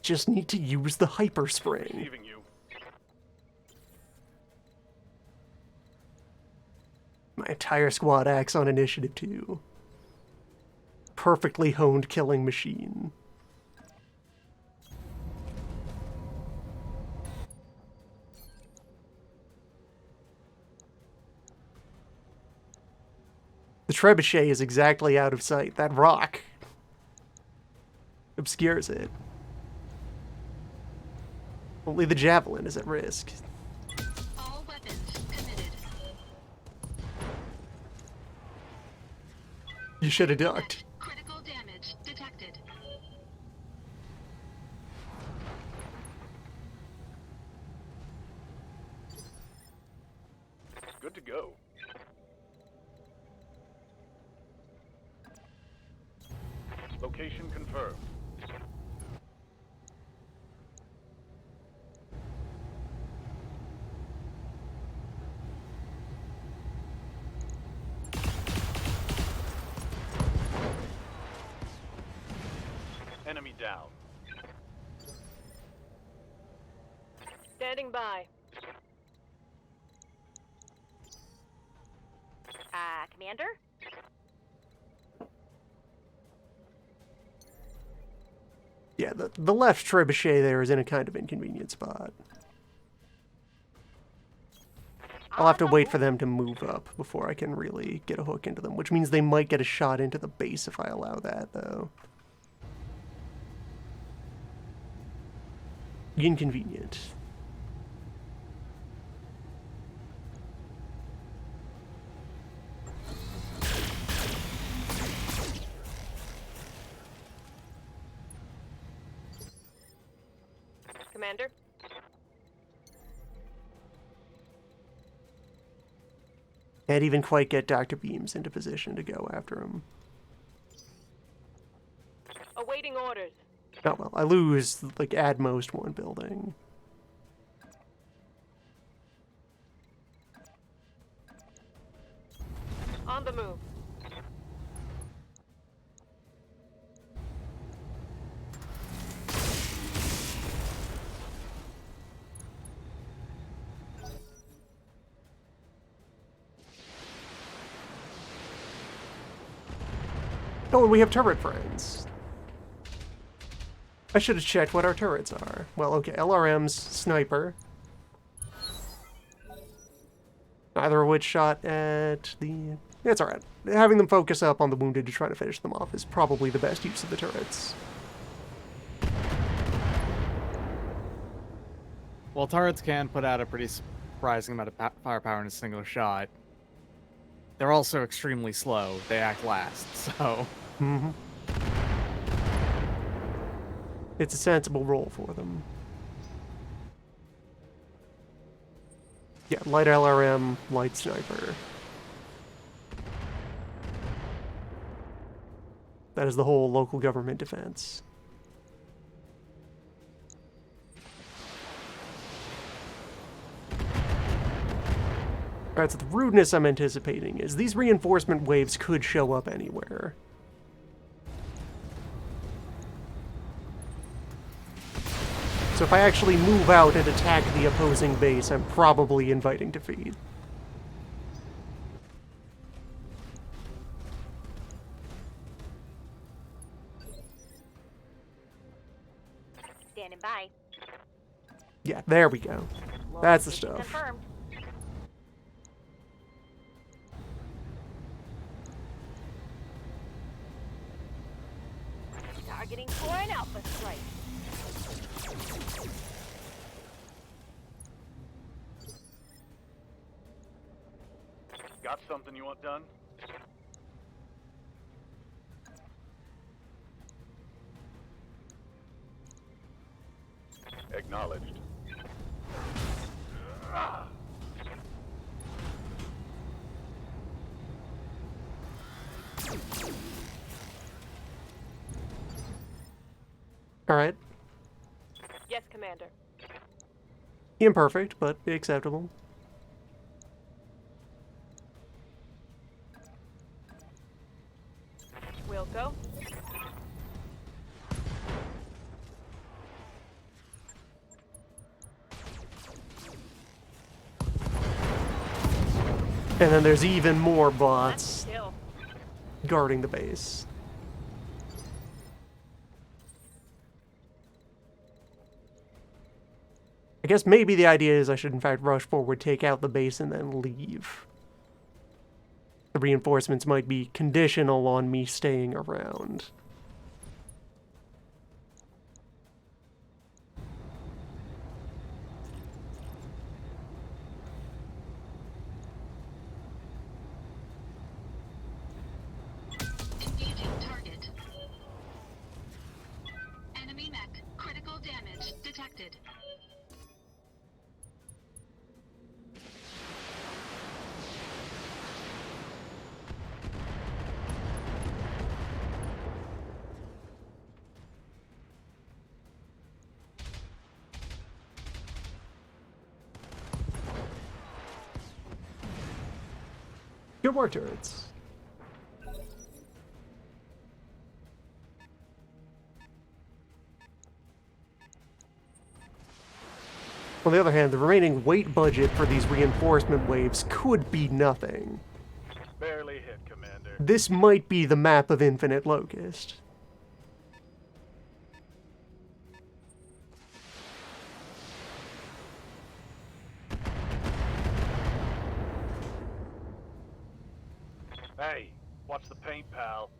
A: Just need to use the hyperspring.
D: Receiving you.
A: My entire squad acts on initiative 2. Perfectly honed killing machine. The trebuchet is exactly out of sight. That rock obscures it. Only the javelin is at risk.
J: All weapons committed.
A: You should have ducked.
J: Critical damage detected.
D: Good to go. Location confirmed. Enemy down.
F: Standing by. Commander?
A: Yeah, the left trebuchet there is in a kind of inconvenient spot. I'll have to wait for them to move up before I can really get a hook into them, which means they might get a shot into the base if I allow that, though. Inconvenient.
F: Commander?
A: Can't even quite get Dr. Beams into position to go after him.
F: Awaiting orders.
A: Oh well, I lose, like, at most one building.
F: On the move.
A: Oh, and we have turret friends. I should have checked what our turrets are. Well, okay, LRM's sniper. Neither of which shot at the... It's alright. Having them focus up on the wounded to try to finish them off is probably the best use of the turrets.
C: Well, turrets can put out a pretty surprising amount of firepower in a single shot. They're also extremely slow. They act last, so...
A: Mm-hmm. It's a sensible role for them. Yeah, light LRM, light sniper. That is the whole local government defense. Alright, so the rudeness I'm anticipating is these reinforcement waves could show up anywhere. So if I actually move out and attack the opposing base, I'm probably inviting defeat.
B: Standing by.
A: Yeah, there we go. That's the
B: Location
A: stuff.
B: Confirmed. Targeting for an alpha strike.
D: Got something you want done? Acknowledged.
A: Alright.
F: Yes, Commander.
A: Imperfect, but acceptable.
F: We'll go.
A: And then there's even more
F: That's
A: bots
F: still.
A: guarding the base. I guess maybe the idea is I should in fact rush forward, take out the base, and then leave. The reinforcements might be conditional on me staying around.
J: Engaging target. Enemy mech. Critical damage detected.
A: Good work, turrets. On the other hand, the remaining weight budget for these reinforcement waves could be nothing.
D: Barely hit, Commander.
A: This might be the map of Infinite Locust.
D: Hey, watch the paint, pal.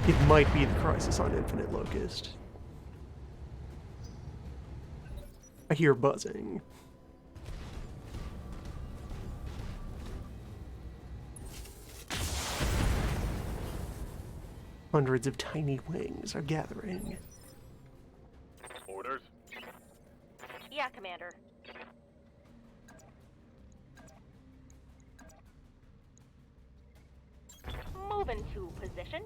A: It might be the crisis on Infinite Locust. I hear buzzing. Hundreds of tiny wings are gathering.
D: Orders?
B: Yeah, Commander. Move into position.